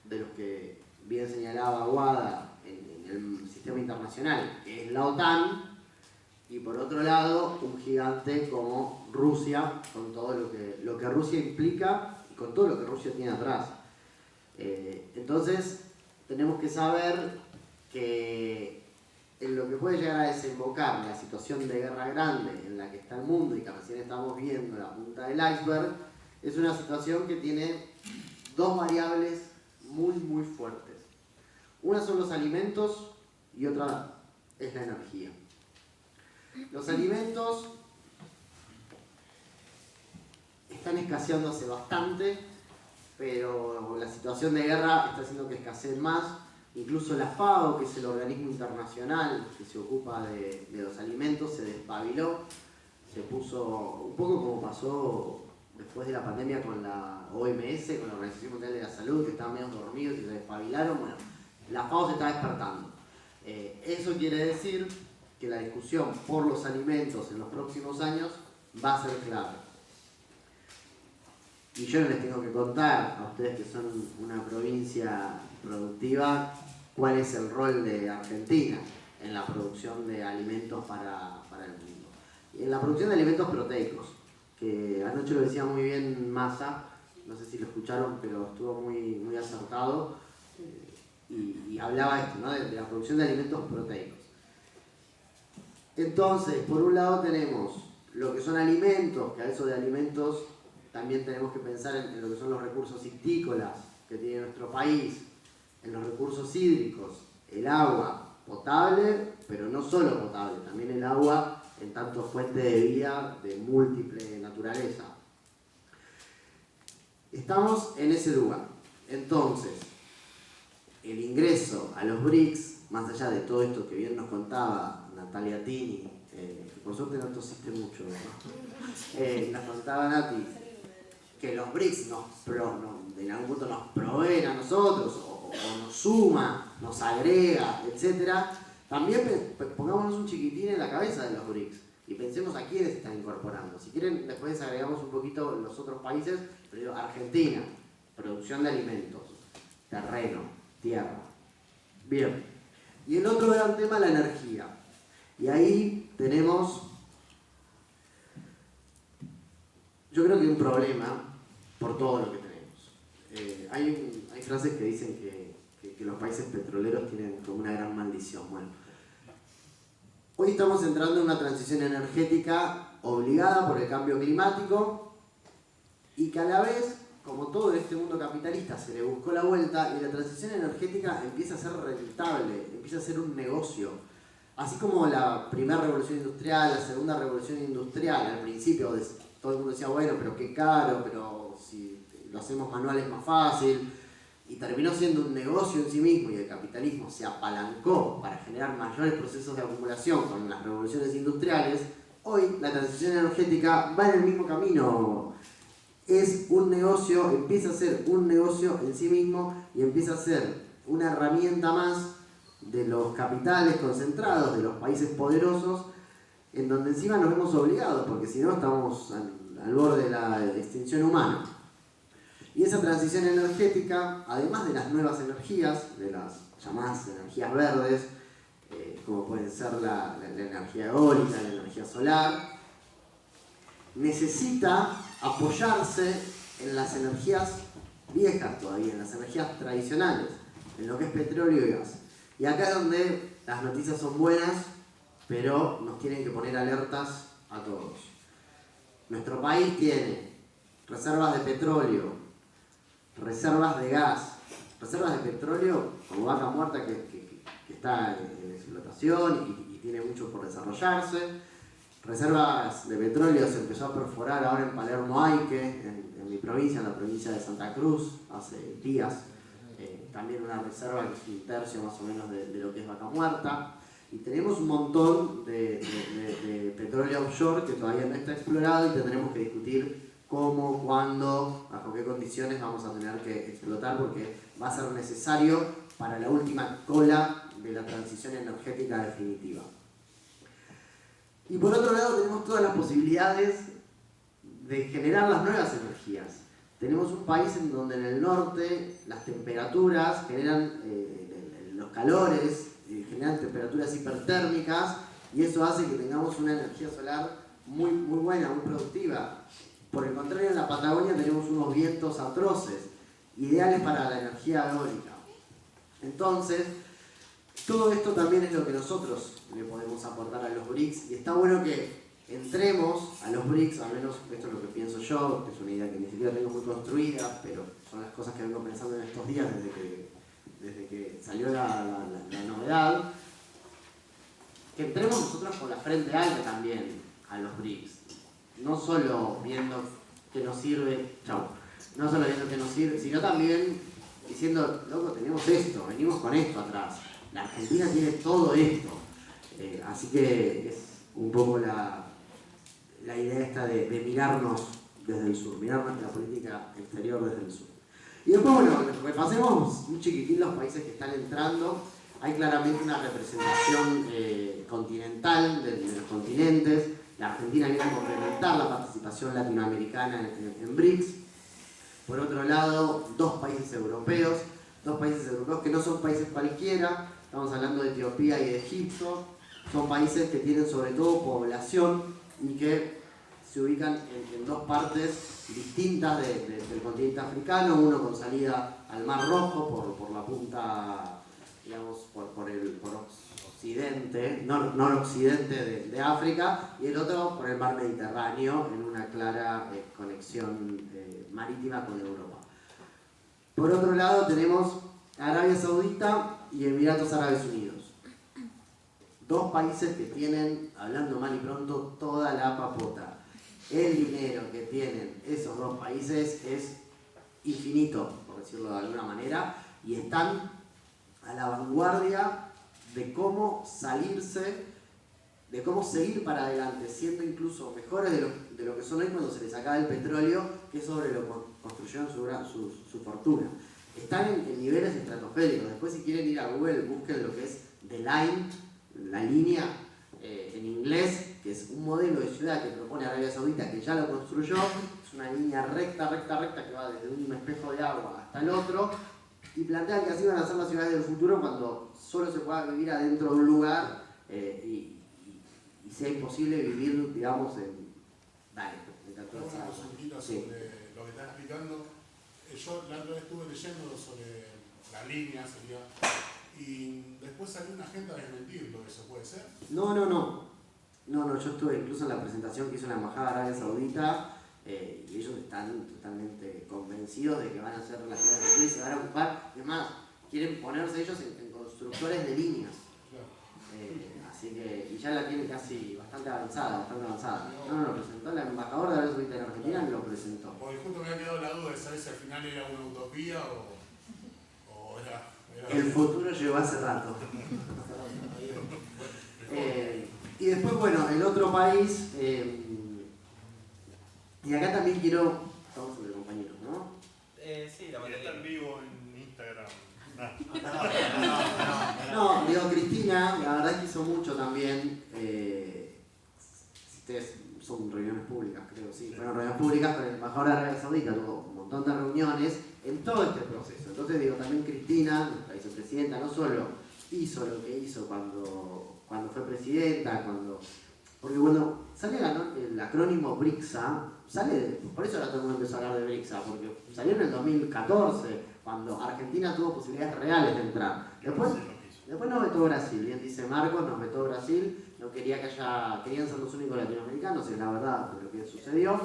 de los que bien señalaba Guada en el sistema internacional, que es la OTAN, y por otro lado un gigante como Rusia, con todo lo que Rusia implica y con todo lo que Rusia tiene atrás. Entonces tenemos que saber que en lo que puede llegar a desembocar la situación de guerra grande en la que está el mundo y que recién estamos viendo la punta del iceberg, es una situación que tiene dos variables muy muy fuertes. Una son los alimentos y otra es la energía. Los alimentos están escaseando hace bastante, pero la situación de guerra está haciendo que escaseen más. Incluso la FAO, que es el organismo internacional que se ocupa de los alimentos, se despabiló, se puso un poco como pasó después de la pandemia con la OMS, con la Organización Mundial de la Salud, que estaban medio dormidos y se despabilaron. Bueno, la FAO se está despertando. Eso quiere decir que la discusión por los alimentos en los próximos años va a ser clave. Y yo no les tengo que contar a ustedes que son una provincia productiva cuál es el rol de Argentina en la producción de alimentos para el mundo. Y en la producción de alimentos proteicos, que anoche lo decía muy bien Massa, no sé si lo escucharon, pero estuvo muy acertado, y hablaba esto, ¿no? de la producción de alimentos proteicos. Entonces, por un lado tenemos lo que son alimentos, que a eso de alimentos también tenemos que pensar en lo que son los recursos histícolas que tiene nuestro país, en los recursos hídricos, el agua potable, pero no solo potable, también el agua en tanto fuente de vida de múltiple naturaleza. Estamos en ese lugar. Entonces, el ingreso a los BRICS, más allá de todo esto que bien nos contaba Natalia Tini, que por suerte no tosiste mucho, ¿no? Nos contaba Nati, que los BRICS en algún punto nos proveen a nosotros, o nos suma, nos agrega, etc. También pongámonos un chiquitín en la cabeza de los BRICS y pensemos a quiénes están incorporando. Si quieren, después agregamos un poquito los otros países, pero Argentina, producción de alimentos, terreno, tierra. Bien. Y el otro gran tema, la energía. Y ahí tenemos, yo creo que un problema por todo lo que tenemos. Hay frases que dicen que los países petroleros tienen como una gran maldición. Bueno, hoy estamos entrando en una transición energética obligada por el cambio climático y que a la vez, como todo en este mundo capitalista, se le buscó la vuelta y la transición energética empieza a ser rentable, empieza a ser un negocio. Así como la primera revolución industrial, la segunda revolución industrial, al principio todo el mundo decía, bueno, pero qué caro, pero si lo hacemos manual es más fácil, y terminó siendo un negocio en sí mismo, y el capitalismo se apalancó para generar mayores procesos de acumulación con las revoluciones industriales. Hoy la transición energética va en el mismo camino. Es un negocio, empieza a ser un negocio en sí mismo y empieza a ser una herramienta más de los capitales concentrados, de los países poderosos, en donde encima nos vemos obligados, porque si no estamos al borde de la extinción humana. Y esa transición energética, además de las nuevas energías, de las llamadas energías verdes, como pueden ser la energía eólica, la energía solar, necesita apoyarse en las energías viejas todavía, en las energías tradicionales, en lo que es petróleo y gas. Y acá es donde las noticias son buenas, pero nos tienen que poner alertas a todos. Nuestro país tiene reservas de petróleo, reservas de gas, reservas de petróleo como Vaca Muerta que está en explotación y tiene mucho por desarrollarse. Reservas de petróleo se empezó a perforar ahora en Palermo Aique, en mi provincia, en la provincia de Santa Cruz, hace días. También una reserva que es un tercio más o menos de lo que es Vaca Muerta. Y tenemos un montón de petróleo offshore que todavía no está explorado y tendremos que discutir cómo, cuándo, bajo qué condiciones vamos a tener que explotar, porque va a ser necesario para la última cola de la transición energética definitiva. Y por otro lado tenemos todas las posibilidades de generar las nuevas energías. Tenemos un país en donde en el norte las temperaturas generan los calores, generan temperaturas hipertérmicas, y eso hace que tengamos una energía solar muy buena, muy productiva. Por el contrario, en la Patagonia tenemos unos vientos atroces, ideales para la energía eólica. Entonces, todo esto también es lo que nosotros le podemos aportar a los BRICS, y está bueno que entremos a los BRICS, al menos esto es lo que pienso yo, que es una idea que ni siquiera tengo muy construida, pero son las cosas que vengo pensando en estos días desde que salió la novedad, que entremos nosotros con la frente alta también a los BRICS, no solo viendo qué nos sirve, sino también diciendo, loco, tenemos esto, venimos con esto atrás, la Argentina tiene todo esto, así que es un poco la idea esta de mirarnos desde el sur, mirarnos la política exterior desde el sur. Y después, bueno, repasemos un chiquitín los países que están entrando. Hay claramente una representación continental de los continentes. La Argentina viene a complementar la participación latinoamericana en BRICS. Por otro lado, dos países europeos que no son países cualquiera. Estamos hablando de Etiopía y de Egipto. Son países que tienen sobre todo población y que se ubican en dos partes distintas del continente africano, uno con salida al Mar Rojo por la punta, digamos, por occidente, noroccidente de África, y el otro por el Mar Mediterráneo, en una clara conexión marítima con Europa. Por otro lado tenemos Arabia Saudita y Emiratos Árabes Unidos. Dos países que tienen, hablando mal y pronto, toda la papota. El dinero que tienen esos dos países es infinito, por decirlo de alguna manera, y están a la vanguardia de cómo salirse, de cómo seguir para adelante, siendo incluso mejores de lo que son hoy cuando se les acaba el petróleo, que es sobre lo que construyeron su fortuna. Están en niveles estratosféricos. Después, si quieren ir a Google, busquen lo que es The Line, la línea en inglés, que es un modelo de ciudad que propone Arabia Saudita, que ya lo construyó. Es una línea recta que va desde un espejo de agua hasta el otro, y plantean que así van a ser las ciudades del futuro cuando solo se pueda vivir adentro de un lugar y sea imposible vivir, digamos, en... Dale, Una consultita sobre lo que estás explicando. Yo la otra vez estuve leyendo sobre la línea, sería, y después salió una gente a desmentirlo, ¿eso puede ser? No, yo estuve incluso en la presentación que hizo la Embajada de Arabia Saudita, y ellos están totalmente convencidos de que van a ser las ciudades del futuro y se van a ocupar. Es más, quieren ponerse ellos en constructores de líneas. Claro. Así que, y ya la tienen casi bastante avanzada. No, lo presentó el embajador de Arabia Saudita en Argentina, lo presentó. Porque justo me había quedado la duda de saber si al final era una utopía o era... El futuro llegó hace rato. Y después, bueno, el otro país, y acá también quiero, estamos entre compañeros, ¿no? Sí, la mayoría. Está en vivo en Instagram. No, digo, Cristina, la verdad es que hizo mucho también. Ustedes son reuniones públicas, creo, sí. Fueron reuniones públicas con el embajador de Arabia Saudita, tuvo un montón de reuniones en todo este proceso. Entonces, digo, también Cristina, nuestra vicepresidenta, no solo hizo lo que hizo cuando fue presidenta, porque cuando sale el acrónimo BRICSA, por eso ahora todo el mundo empezó a hablar de BRICSA, porque salió en el 2014, cuando Argentina tuvo posibilidades reales de entrar. Después nos vetó Brasil, bien dice Marcos, nos vetó Brasil, no querían ser los únicos latinoamericanos, es la verdad de lo que sucedió.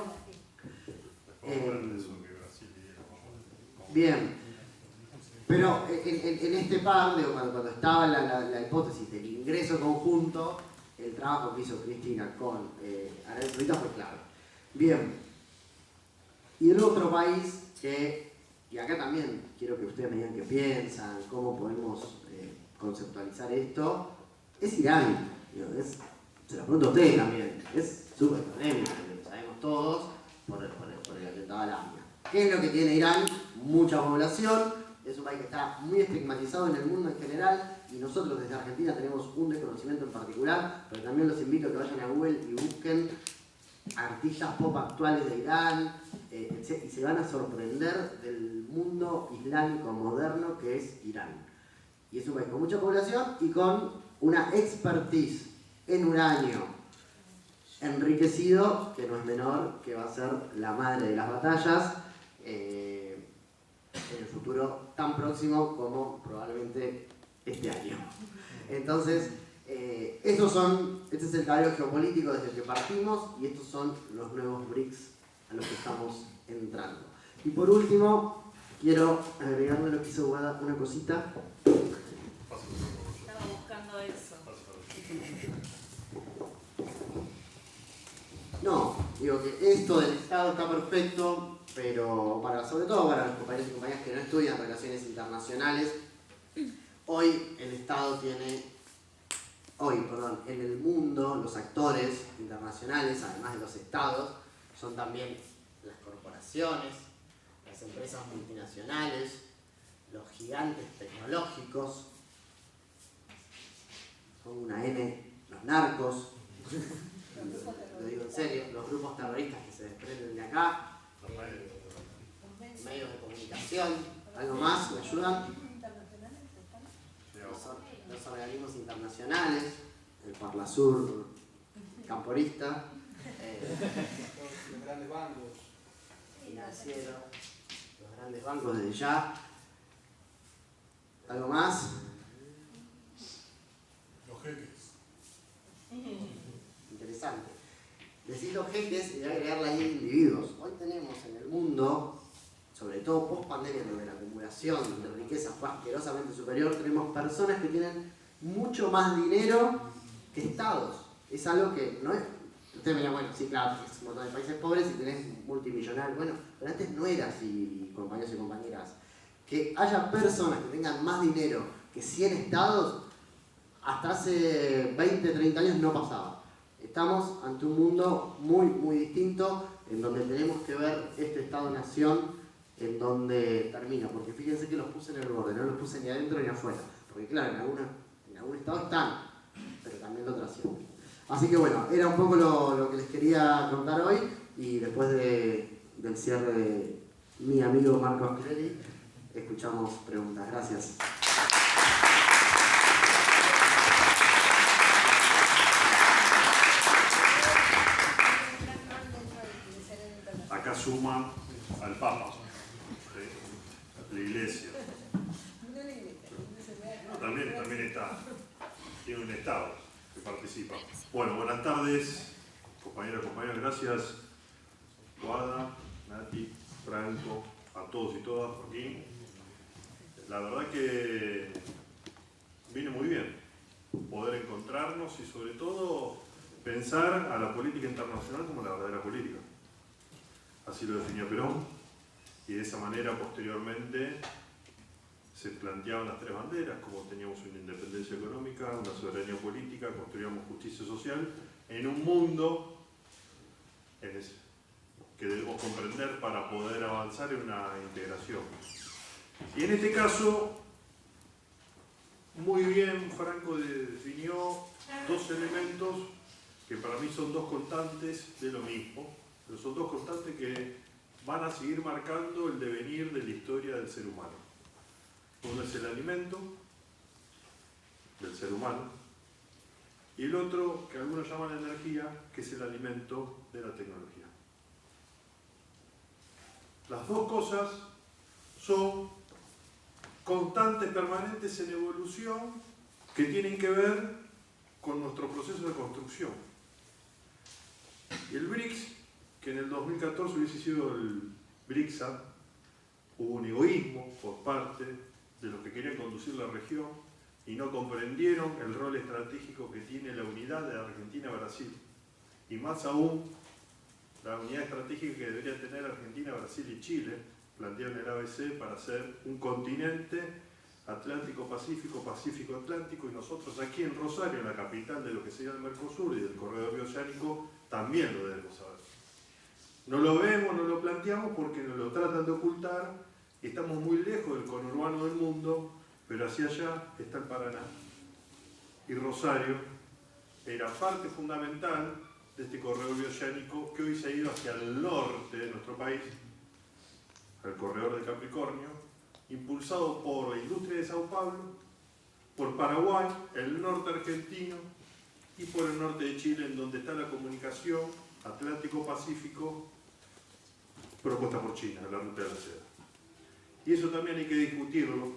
Bien, pero en este par, cuando estaba la hipótesis del ingreso conjunto, el trabajo que hizo Cristina con Arabia Saudita fue clave. Bien, y el otro país y acá también quiero que ustedes me digan qué piensan, cómo podemos conceptualizar esto, es Irán. Se lo pregunto a ustedes también, es súper polémico, lo sabemos todos, por el atentado a la AMIA. ¿Qué es lo que tiene Irán? Mucha población, es un país que está muy estigmatizado en el mundo en general, y nosotros desde Argentina tenemos un desconocimiento en particular, pero también los invito a que vayan a Google y busquen artistas pop actuales de Irán, y se van a sorprender del mundo islámico moderno que es Irán. Y es un país con mucha población y con una expertise en uranio enriquecido, que no es menor, que va a ser la madre de las batallas en el futuro tan próximo como probablemente este año. Entonces, este es el tablero geopolítico desde el que partimos, y estos son los nuevos BRICS a los que estamos entrando. Y por último, quiero agregarle lo que hizo Guada, una cosita. Estaba buscando eso. No, digo que esto del Estado está perfecto, pero sobre todo para los compañeros y compañeras que no estudian relaciones internacionales, hoy el Estado en el mundo, los actores internacionales, además de los estados, son también las corporaciones, las empresas multinacionales, los gigantes tecnológicos, con una N, los narcos, lo digo en serio, los grupos terroristas que se desprenden de acá, medios de comunicación, algo más, ¿me ayudan? Los organismos internacionales, el Parlasur camporista, grandes bancos financieros, los grandes bancos desde ya. ¿Algo más? los jeques. Interesante. Decir los jeques y agregarle ahí individuos. Hoy tenemos en el mundo, sobre todo post pandemia, donde la acumulación de riqueza fue asquerosamente superior, tenemos personas que tienen mucho más dinero que estados. Es algo que no es. Ustedes me dirán, bueno, sí, claro, es un montón de países pobres y tenés multimillonarios. Bueno, pero antes no era así, compañeros y compañeras. Que haya personas que tengan más dinero que 100 estados, hasta hace 20, 30 años no pasaba. Estamos ante un mundo muy, muy distinto, en donde tenemos que ver este Estado-Nación en donde termina. Porque fíjense que los puse en el borde, no los puse ni adentro ni afuera. Porque claro, en algún estado están, pero también lo trascienden. Así que bueno, era un poco lo que les quería contar hoy, y después del cierre de mi amigo Marcos Clery, escuchamos preguntas. Gracias. Acá suma al Papa, ¿sí? La Iglesia. No, también está, tiene un Estado que participa. Bueno, buenas tardes, compañeros y compañeras, gracias, Guada, Nati, Franco, a todos y todas aquí. La verdad que viene muy bien poder encontrarnos y sobre todo pensar a la política internacional como la verdadera política. Así lo definió Perón, y de esa manera posteriormente se planteaban las tres banderas, como teníamos una independencia económica, una soberanía política, construíamos justicia social en un mundo que debemos comprender para poder avanzar en una integración. Y en este caso, muy bien Franco definió dos elementos que para mí son dos constantes de lo mismo, pero son dos constantes que van a seguir marcando el devenir de la historia del ser humano. Uno es el alimento del ser humano, y el otro, que algunos llaman energía, que es el alimento de la tecnología. Las dos cosas son constantes, permanentes en evolución, que tienen que ver con nuestro proceso de construcción. Y el BRICS, que en el 2014 hubiese sido el BRICSA, hubo un egoísmo por parte de los que querían conducir la región y no comprendieron el rol estratégico que tiene la unidad de Argentina-Brasil, y más aún la unidad estratégica que debería tener Argentina, Brasil y Chile, planteado en el ABC, para ser un continente Atlántico-Pacífico, Pacífico-Atlántico, y nosotros aquí en Rosario, en la capital de lo que sería el Mercosur y del corredor bioceánico, también lo debemos saber. No lo vemos, no lo planteamos porque nos lo tratan de ocultar, y estamos muy lejos del conurbano del mundo, pero hacia allá está el Paraná. Y Rosario era parte fundamental de este corredor bioceánico que hoy se ha ido hacia el norte de nuestro país, el corredor de Capricornio, impulsado por la industria de Sao Paulo, por Paraguay, el norte argentino y por el norte de Chile, en donde está la comunicación Atlántico-Pacífico propuesta por China, la ruta de la seda. Y eso también hay que discutirlo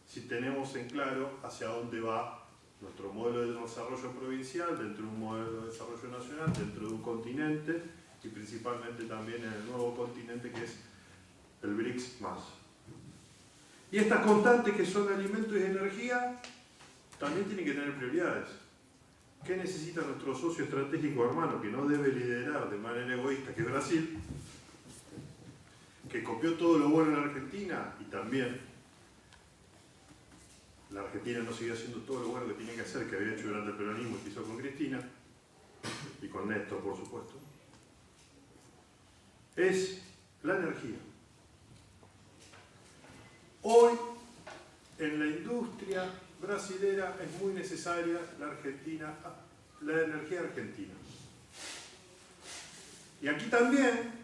si tenemos en claro hacia dónde va nuestro modelo de desarrollo provincial, dentro de un modelo de desarrollo nacional, dentro de un continente, y principalmente también en el nuevo continente que es el BRICS+. Y estas constantes que son alimentos y energía también tienen que tener prioridades. ¿Qué necesita nuestro socio estratégico hermano, que no debe liderar de manera egoísta, que es Brasil, que copió todo lo bueno en Argentina, y también la Argentina no siguió haciendo todo lo bueno que tenía que hacer, que había hecho durante el peronismo y que hizo con Cristina, y con Néstor, por supuesto? Es la energía. Hoy, en la industria brasilera es muy necesaria la energía argentina. Y aquí también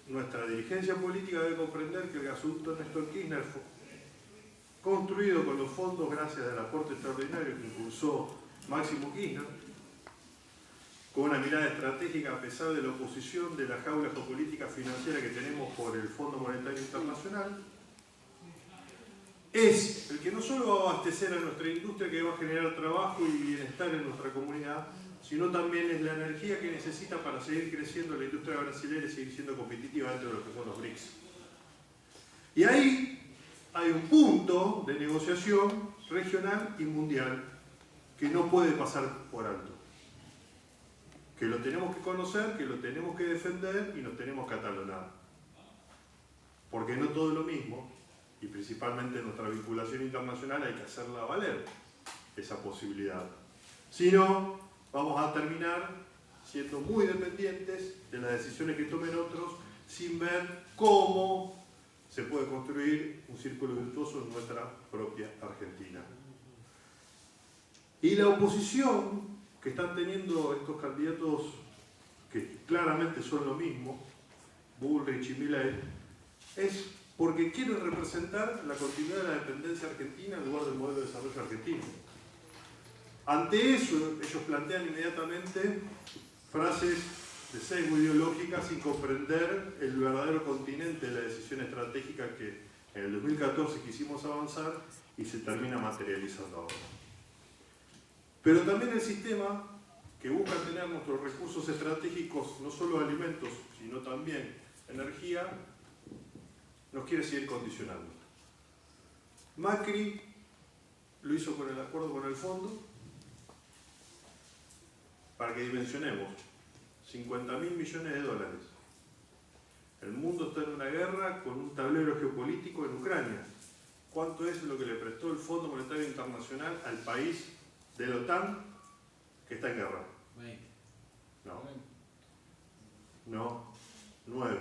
nuestra dirigencia política debe comprender que el gasoducto Néstor Kirchner fue construido con los fondos gracias al aporte extraordinario que impulsó Máximo Kirchner, con una mirada estratégica a pesar de la oposición de la jaula geopolítica financiera que tenemos por el Fondo Monetario Internacional, es el que no solo va a abastecer a nuestra industria, que va a generar trabajo y bienestar en nuestra comunidad, sino también es la energía que necesita para seguir creciendo la industria brasileña y seguir siendo competitiva dentro de lo que son los BRICS. Y ahí hay un punto de negociación regional y mundial que no puede pasar por alto. Que lo tenemos que conocer, que lo tenemos que defender y nos tenemos que atalonar. Porque no todo es lo mismo, y principalmente en nuestra vinculación internacional hay que hacerla valer, esa posibilidad. Si no, vamos a terminar siendo muy dependientes de las decisiones que tomen otros, sin ver cómo se puede construir un círculo virtuoso en nuestra propia Argentina. Y la oposición que están teniendo estos candidatos, que claramente son lo mismo, Bullrich y Milei, es porque quieren representar la continuidad de la dependencia argentina en lugar del modelo de desarrollo argentino. Ante eso, ellos plantean inmediatamente frases de sesgo ideológica sin comprender el verdadero continente de la decisión estratégica que en el 2014 quisimos avanzar y se termina materializando ahora. Pero también el sistema que busca tener nuestros recursos estratégicos, no solo alimentos, sino también energía, nos quiere seguir condicionando. Macri lo hizo con el acuerdo con el fondo, para que dimensionemos, 50.000 millones de dólares. El mundo está en una guerra con un tablero geopolítico en Ucrania. ¿Cuánto es lo que le prestó el Fondo Monetario Internacional al país de la OTAN que está en guerra? No, 9.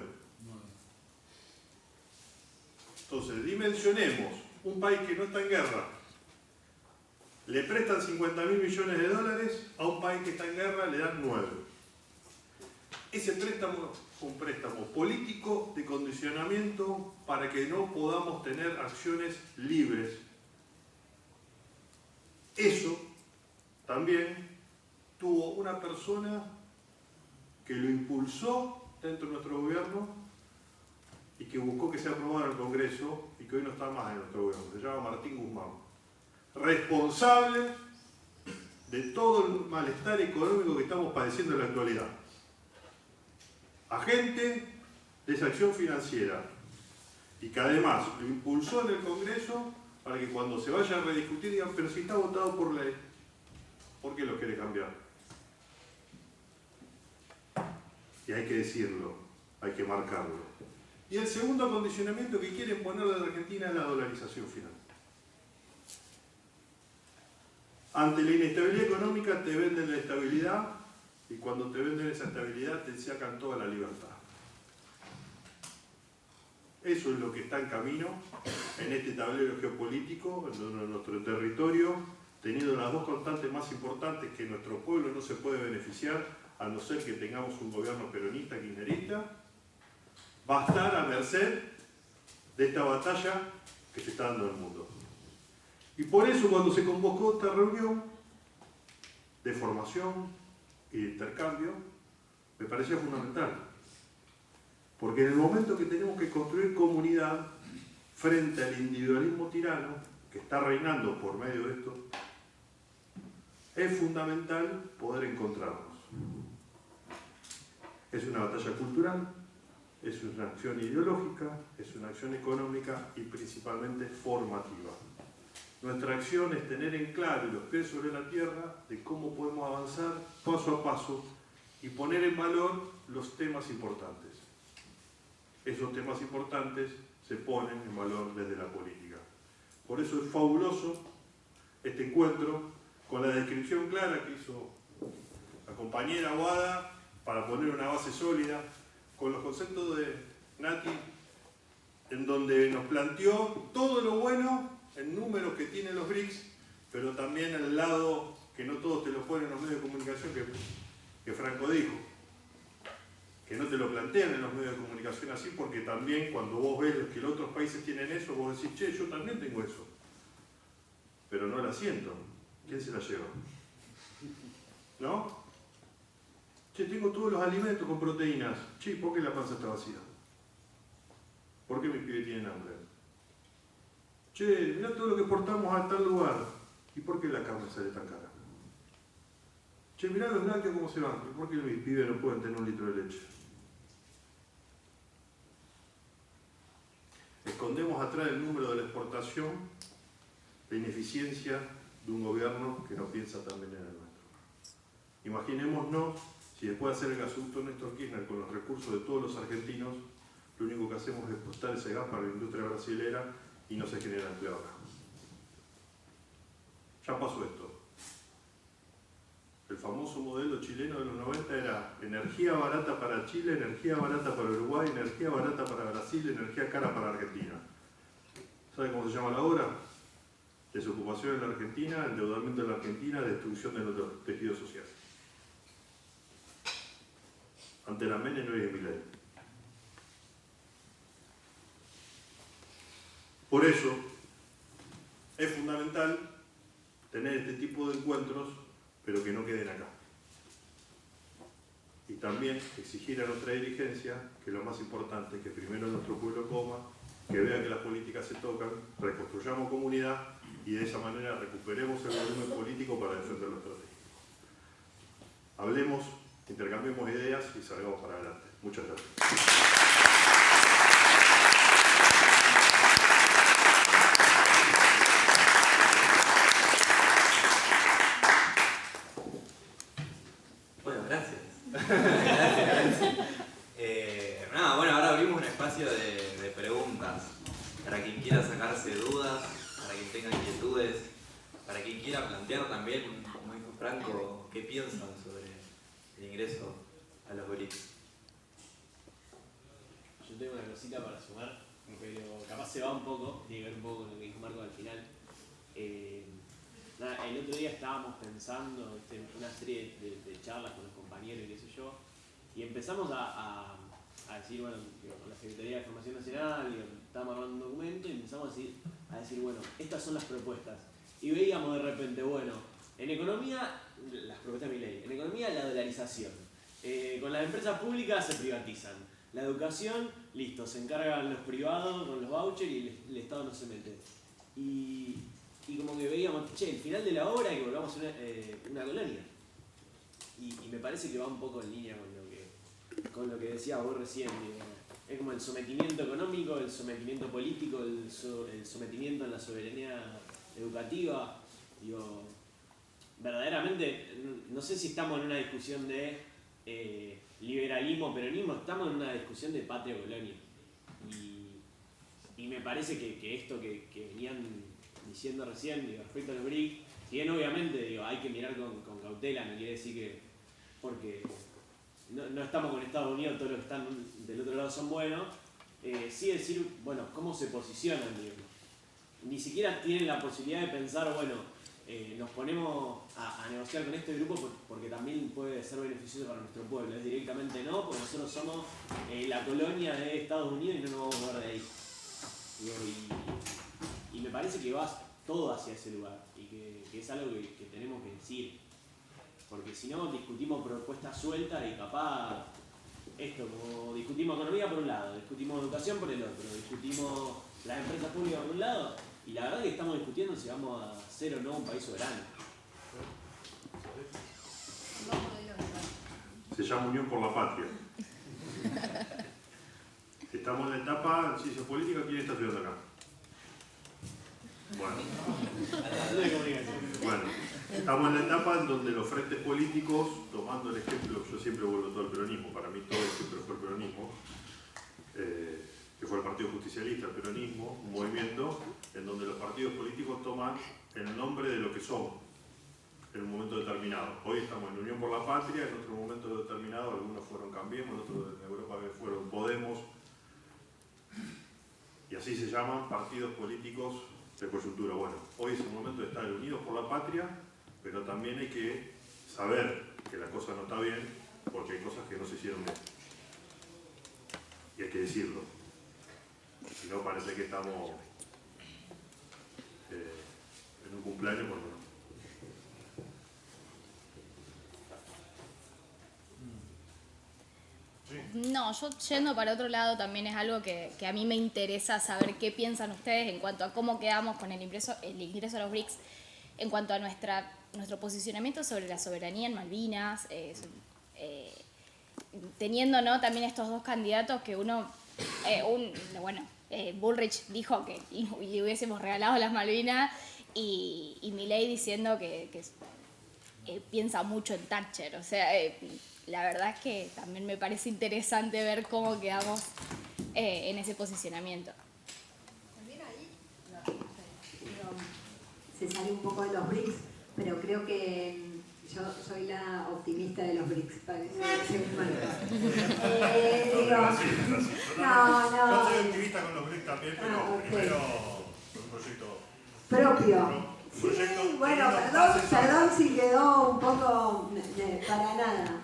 Entonces, dimensionemos un país que no está en guerra. Le prestan 50.000 millones de dólares, a un país que está en guerra le dan 9. Ese préstamo es un préstamo político de condicionamiento para que no podamos tener acciones libres. Eso también tuvo una persona que lo impulsó dentro de nuestro gobierno y que buscó que sea aprobado en el Congreso y que hoy no está más en nuestro gobierno. Se llama Martín Guzmán. Responsable de todo el malestar económico que estamos padeciendo en la actualidad. Agente de esa acción financiera y que además lo impulsó en el Congreso para que cuando se vaya a rediscutir digan, pero si está votado por ley, ¿por qué lo quiere cambiar? Y hay que decirlo, hay que marcarlo. Y el segundo acondicionamiento que quieren ponerle a la Argentina es la dolarización final. Ante la inestabilidad económica te venden la estabilidad y cuando te venden esa estabilidad te sacan toda la libertad. Eso es lo que está en camino en este tablero geopolítico, en nuestro territorio, teniendo las dos constantes más importantes que nuestro pueblo no se puede beneficiar, a no ser que tengamos un gobierno peronista, kirchnerista, va a estar a merced de esta batalla que se está dando en el mundo. Y por eso cuando se convocó esta reunión de formación y de intercambio, me parecía fundamental. Porque en el momento que tenemos que construir comunidad frente al individualismo tirano que está reinando por medio de esto, es fundamental poder encontrarnos. Es una batalla cultural, es una acción ideológica, es una acción económica y principalmente formativa. Nuestra acción es tener en claro y los pies sobre la tierra de cómo podemos avanzar paso a paso y poner en valor los temas importantes. Esos temas importantes se ponen en valor desde la política. Por eso es fabuloso este encuentro con la descripción clara que hizo la compañera Wada para poner una base sólida, con los conceptos de Nati, en donde nos planteó todo lo bueno en números que tienen los BRICS, pero también el lado que no todos te lo ponen en los medios de comunicación que Franco dijo, que no te lo plantean en los medios de comunicación así, porque también cuando vos ves que los otros países tienen eso, vos decís, che, yo también tengo eso, pero no la siento. ¿Quién se la lleva? ¿No? Che, tengo todos los alimentos con proteínas. Che, ¿por qué la panza está vacía? ¿Por qué mis pibes tienen hambre? Che, mirá todo lo que exportamos a tal lugar. ¿Y por qué la carne sale tan cara? Che, mirá los lácteos cómo se van. ¿Y por qué mis pibes no pueden tener 1 litro de leche? Escondemos atrás del número de la exportación la ineficiencia de un gobierno que no piensa también en el nuestro. Imaginémonos si después de hacer el gasoducto Néstor Kirchner con los recursos de todos los argentinos, lo único que hacemos es exportar ese gas para la industria brasilera y no se genera empleo acá. Ya pasó esto. El famoso modelo chileno de los 90 era energía barata para Chile, energía barata para Uruguay, energía barata para Brasil, energía cara para Argentina. ¿Sabe cómo se llama la obra? Desocupación en la Argentina, endeudamiento en la Argentina, destrucción de nuestro tejido social. Ante la Menem no hay Milei. Por eso es fundamental tener este tipo de encuentros, pero que no queden acá. Y también exigir a nuestra dirigencia que lo más importante es que primero nuestro pueblo coma, que vea que las políticas se tocan, reconstruyamos comunidad y de esa manera recuperemos el volumen político para defender lo estratégico. Hablemos, intercambiemos ideas y salgamos para adelante. Muchas gracias. Bueno, gracias. Gracias. Nada, bueno, ahora abrimos un espacio de preguntas para quien quiera sacarse dudas, para quien tenga inquietudes, para quien quiera plantear también, como dijo Franco, qué piensan sobre el ingreso a los BRICS. Yo tengo una cosita para sumar, pero capaz se va un poco, tiene que ver un poco con lo que dijo Marco al final. Nada, el otro día estábamos pensando en una serie de charlas con los compañeros y qué sé yo, y empezamos a decir, bueno, con la Secretaría de Formación Nacional, estábamos armando un documento y empezamos a decir, bueno, estas son las propuestas. Y veíamos de repente, bueno, en economía, las propuestas de Milei, en economía la dolarización, con las empresas públicas se privatizan, la educación, listo, se encargan los privados con los vouchers y el Estado no se mete. Y como que veíamos, che, el final de la obra es que volvamos a una colonia. Y me parece que va un poco en línea con lo que decías vos recién. Digo, es como el sometimiento económico, el sometimiento político, el sometimiento en la soberanía educativa. Digo, verdaderamente, no sé si estamos en una discusión de liberalismo, peronismo, estamos en una discusión de patria-colonia. Y me parece que esto que venían diciendo recién, digo, respecto a los BRICS, si bien obviamente digo, hay que mirar con cautela, no quiere decir que porque no estamos con Estados Unidos, todos los que están del otro lado son buenos, sí decir, bueno, cómo se posicionan, digo. Ni siquiera tienen la posibilidad de pensar, bueno, nos ponemos a negociar con este grupo porque también puede ser beneficioso para nuestro pueblo, es directamente no, porque nosotros somos la colonia de Estados Unidos y no nos vamos a mover de ahí. Digo, y me parece que va todo hacia ese lugar y que es algo que tenemos que decir, porque si no discutimos propuestas sueltas y capaz esto, como discutimos economía por un lado, discutimos educación por el otro, discutimos las empresas públicas por un lado y la verdad es que estamos discutiendo si vamos a ser o no un país soberano. Se llama Unión por la Patria. Estamos en la etapa de ciencia política. ¿Quién está estudiando acá? Bueno, estamos en la etapa en donde los frentes políticos, tomando el ejemplo, yo siempre vuelvo todo el peronismo, para mí todo siempre fue el peronismo, que fue el Partido Justicialista, el peronismo, un movimiento en donde los partidos políticos toman el nombre de lo que son en un momento determinado. Hoy estamos en Unión por la Patria, en otro momento determinado, algunos fueron Cambiemos, otros en Europa fueron Podemos, y así se llaman partidos políticos de coyuntura. Bueno, hoy es el momento de estar unidos por la patria, pero también hay que saber que la cosa no está bien, porque hay cosas que no se hicieron bien. Y hay que decirlo. Si no, parece que estamos en un cumpleaños cuando no. No, yo yendo para otro lado también es algo que a mí me interesa saber qué piensan ustedes en cuanto a cómo quedamos con el ingreso a los BRICS, en cuanto a nuestro posicionamiento sobre la soberanía en Malvinas, teniendo, ¿no?, también estos dos candidatos que Bullrich dijo que y hubiésemos regalado las Malvinas y Milei diciendo que piensa mucho en Thatcher. O sea, la verdad es que también me parece interesante ver cómo quedamos en ese posicionamiento. También ahí se sale un poco de los BRICS, pero creo que yo soy la optimista de los BRICS, parece. Yo soy optimista con los BRICS también, pero primero un proyecto propio. Sí, bueno, perdón si quedó un poco para nada.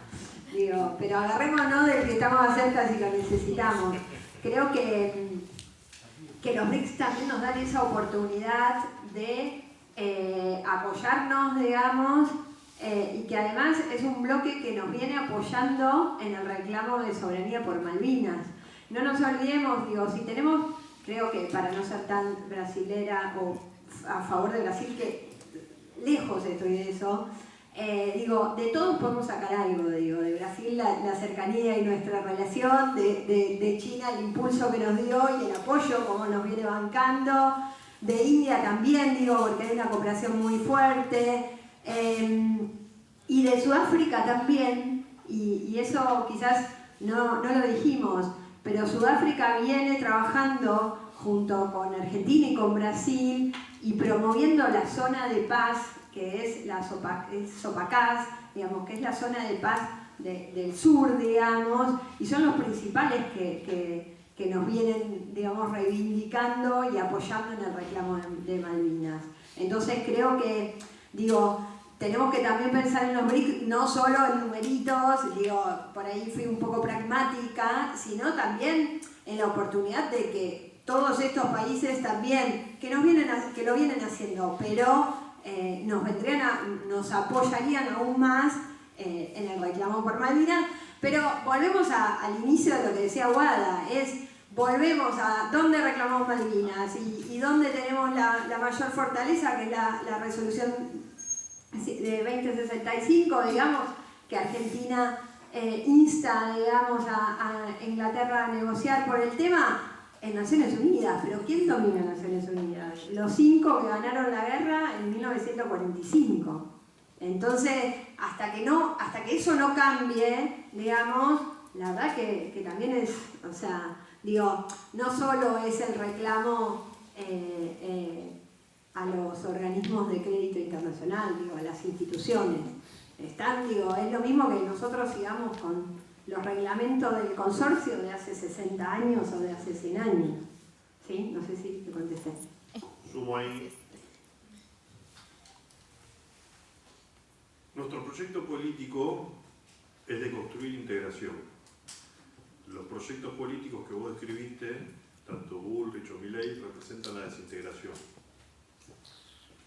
Pero agarrémonos del que estamos más cerca si lo necesitamos. Creo que los BRICS también nos dan esa oportunidad de apoyarnos, digamos, y que además es un bloque que nos viene apoyando en el reclamo de soberanía por Malvinas. No nos olvidemos, si tenemos, creo que para no ser tan brasilera o a favor de Brasil, que lejos estoy de eso, de todos podemos sacar algo, de Brasil la cercanía y nuestra relación, de China el impulso que nos dio y el apoyo, como nos viene bancando, de India también, porque hay una cooperación muy fuerte, y de Sudáfrica también, y eso quizás no lo dijimos, pero Sudáfrica viene trabajando junto con Argentina y con Brasil y promoviendo la zona de paz, que es la Sopacaz, digamos, que es la zona de paz del sur, digamos, y son los principales que nos vienen, digamos, reivindicando y apoyando en el reclamo de Malvinas. Entonces creo que, tenemos que también pensar en los BRICS, no solo en numeritos, por ahí fui un poco pragmática, sino también en la oportunidad de que todos estos países también, que lo vienen haciendo, pero nos apoyarían aún más en el reclamo por Malvinas. Pero volvemos al inicio de lo que decía Guada, volvemos a dónde reclamamos Malvinas y dónde tenemos la mayor fortaleza, que es la resolución de 2065, digamos, que Argentina insta, digamos, a Inglaterra a negociar por el tema en Naciones Unidas. Pero ¿quién domina Naciones Unidas? Los 5 que ganaron la guerra en 1945. Entonces, hasta que eso no cambie, digamos, la verdad que también es, no solo es el reclamo a los organismos de crédito internacional, a las instituciones. Es lo mismo que nosotros sigamos con los reglamentos del consorcio de hace 60 años o de hace 100 años. ¿Sí? No sé si te contesté. Sumo ahí. Nuestro proyecto político es de construir integración. Los proyectos políticos que vos describiste, tanto Bullrich o Milei, representan la desintegración.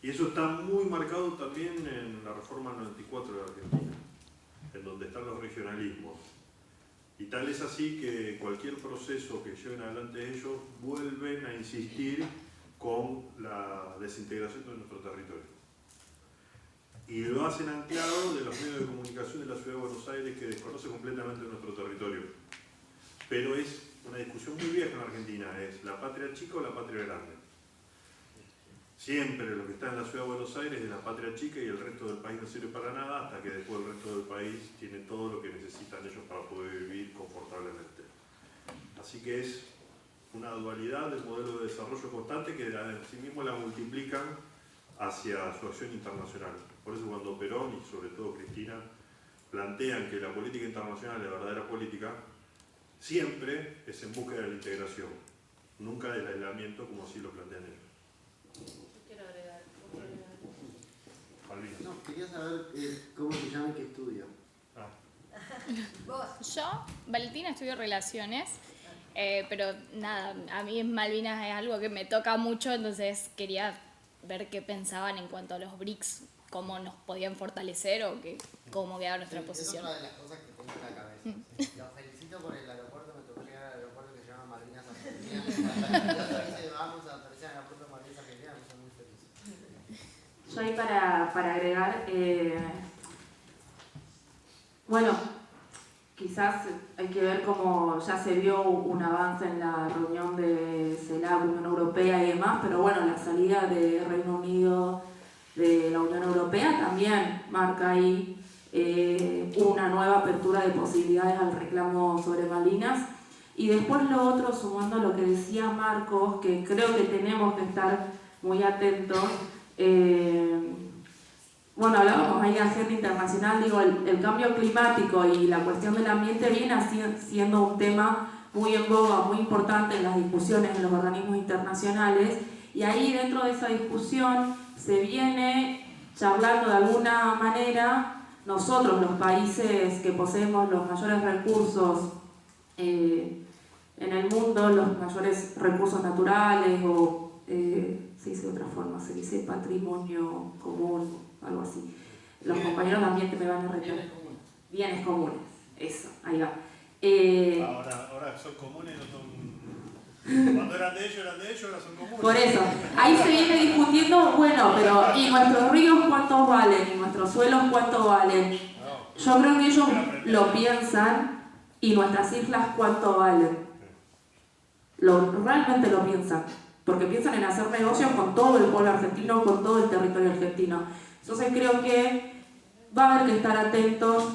Y eso está muy marcado también en la reforma 94 de Argentina, en donde están los regionalismos. Y tal es así que cualquier proceso que lleven adelante ellos vuelven a insistir con la desintegración de nuestro territorio. Y lo hacen anclado de los medios de comunicación de la Ciudad de Buenos Aires, que desconoce completamente nuestro territorio. Pero es una discusión muy vieja en Argentina, es la patria chica o la patria grande. Siempre lo que está en la Ciudad de Buenos Aires es la patria chica y el resto del país no sirve para nada, hasta que después el resto del país tiene todo lo que necesitan ellos para poder vivir confortablemente. Así que es una dualidad del modelo de desarrollo constante que en sí mismo la multiplican hacia su acción internacional. Por eso cuando Perón y sobre todo Cristina plantean que la política internacional, la verdadera política, siempre es en búsqueda de la integración, nunca del aislamiento como así lo plantean ellos. No, quería saber cómo se llama y qué estudio. Yo, Valentina, estudio Relaciones, pero nada, a mí Malvinas es algo que me toca mucho, entonces quería ver qué pensaban en cuanto a los BRICS, cómo nos podían fortalecer o cómo quedaba nuestra posición. Es otra de las cosas que tengo en la cabeza. Los felicito por el Vamos a aparecer en la propia Malvinas Argentina, me son muy felices. Yo ahí para agregar, bueno, quizás hay que ver cómo ya se vio un avance en la reunión de CELAC, Unión Europea y demás, pero bueno, la salida de Reino Unido de la Unión Europea también marca ahí una nueva apertura de posibilidades al reclamo sobre Malvinas. Y después lo otro, sumando a lo que decía Marcos, que creo que tenemos que estar muy atentos. Bueno, hablábamos ahí de agenda internacional, digo, el cambio climático y la cuestión del ambiente viene siendo un tema muy en boga, muy importante en las discusiones en los organismos internacionales, y ahí dentro de esa discusión se viene charlando de alguna manera, nosotros los países que poseemos los mayores recursos en el mundo, los mayores recursos naturales o, se dice de otra forma, se dice patrimonio común, algo así. Los compañeros de ambiente me van a retar. Bienes comunes, eso, ahí va. Ahora son comunes, no son... Cuando eran de ellos, ahora son comunes. Por eso, ahí se viene discutiendo, bueno, pero ¿y nuestros ríos cuántos valen? ¿Y nuestros suelos cuánto valen? Yo creo que ellos lo piensan, y nuestras islas cuánto valen. Realmente lo piensan, porque piensan en hacer negocios con todo el pueblo argentino, con todo el territorio argentino. Entonces creo que va a haber que estar atentos,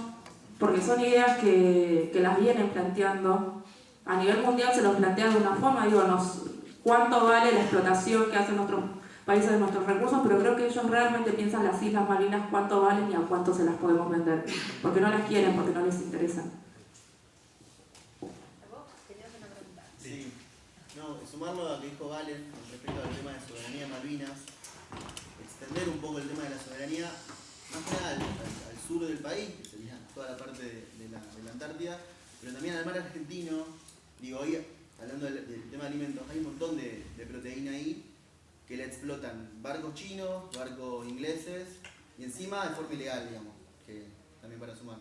porque son ideas que las vienen planteando. A nivel mundial se los plantea de una forma, digo, cuánto vale la explotación que hacen nuestros países de nuestros recursos, pero creo que ellos realmente piensan las Islas Malvinas cuánto valen y a cuánto se las podemos vender, porque no las quieren, porque no les interesan. Sí, no, sumarlo a lo que dijo Valen con respecto al tema de soberanía de Malvinas, extender un poco el tema de la soberanía más que nada al sur del país, que sería toda la parte de la Antártida, pero también al mar argentino. Digo, hoy, hablando del tema de alimentos, hay un montón de proteína ahí que la explotan barcos chinos, barcos ingleses, y encima de forma ilegal, digamos, que también para sumar.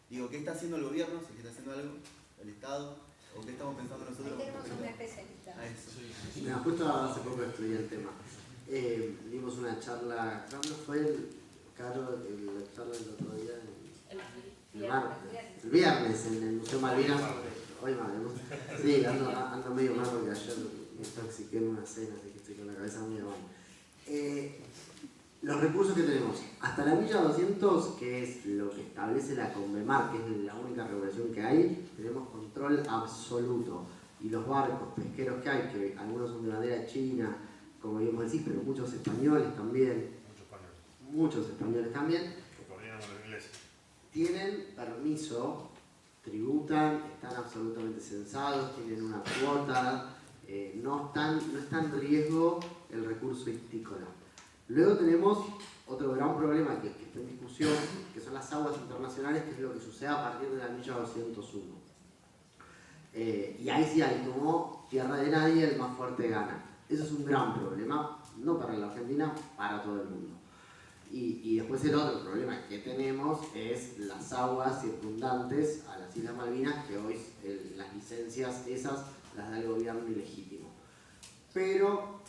Digo, ¿qué está haciendo el gobierno? Si está haciendo algo, el Estado, o qué estamos pensando nosotros. Ahí tenemos un especialista. A eso. Mira, justo hace poco estudié el tema. Dimos una charla, ¿cuándo fue la charla del otro día? El viernes en el Museo Malvinas. Hoy más, sí, ando medio mal porque ayer me intoxiqué en una cena, así que estoy con la cabeza muy abajo. Los recursos que tenemos, hasta la milla 200, que es lo que establece la Convemar, que es la única regulación que hay, tenemos control absoluto. Y los barcos pesqueros que hay, que algunos son de bandera china, como bien decís, pero muchos españoles también, muchos españoles también, tienen permiso, tributan, están absolutamente censados, tienen una cuota, no está en riesgo el recurso histícola. Luego tenemos otro gran problema que está en discusión, que son las aguas internacionales, que es lo que sucede a partir de la milla 201. Y ahí sí, ahí como tierra de nadie, el más fuerte gana. Eso es un gran problema, no para la Argentina, para todo el mundo. Y después el otro problema que tenemos es las aguas circundantes a las Islas Malvinas, que hoy las licencias esas las da el gobierno ilegítimo. Pero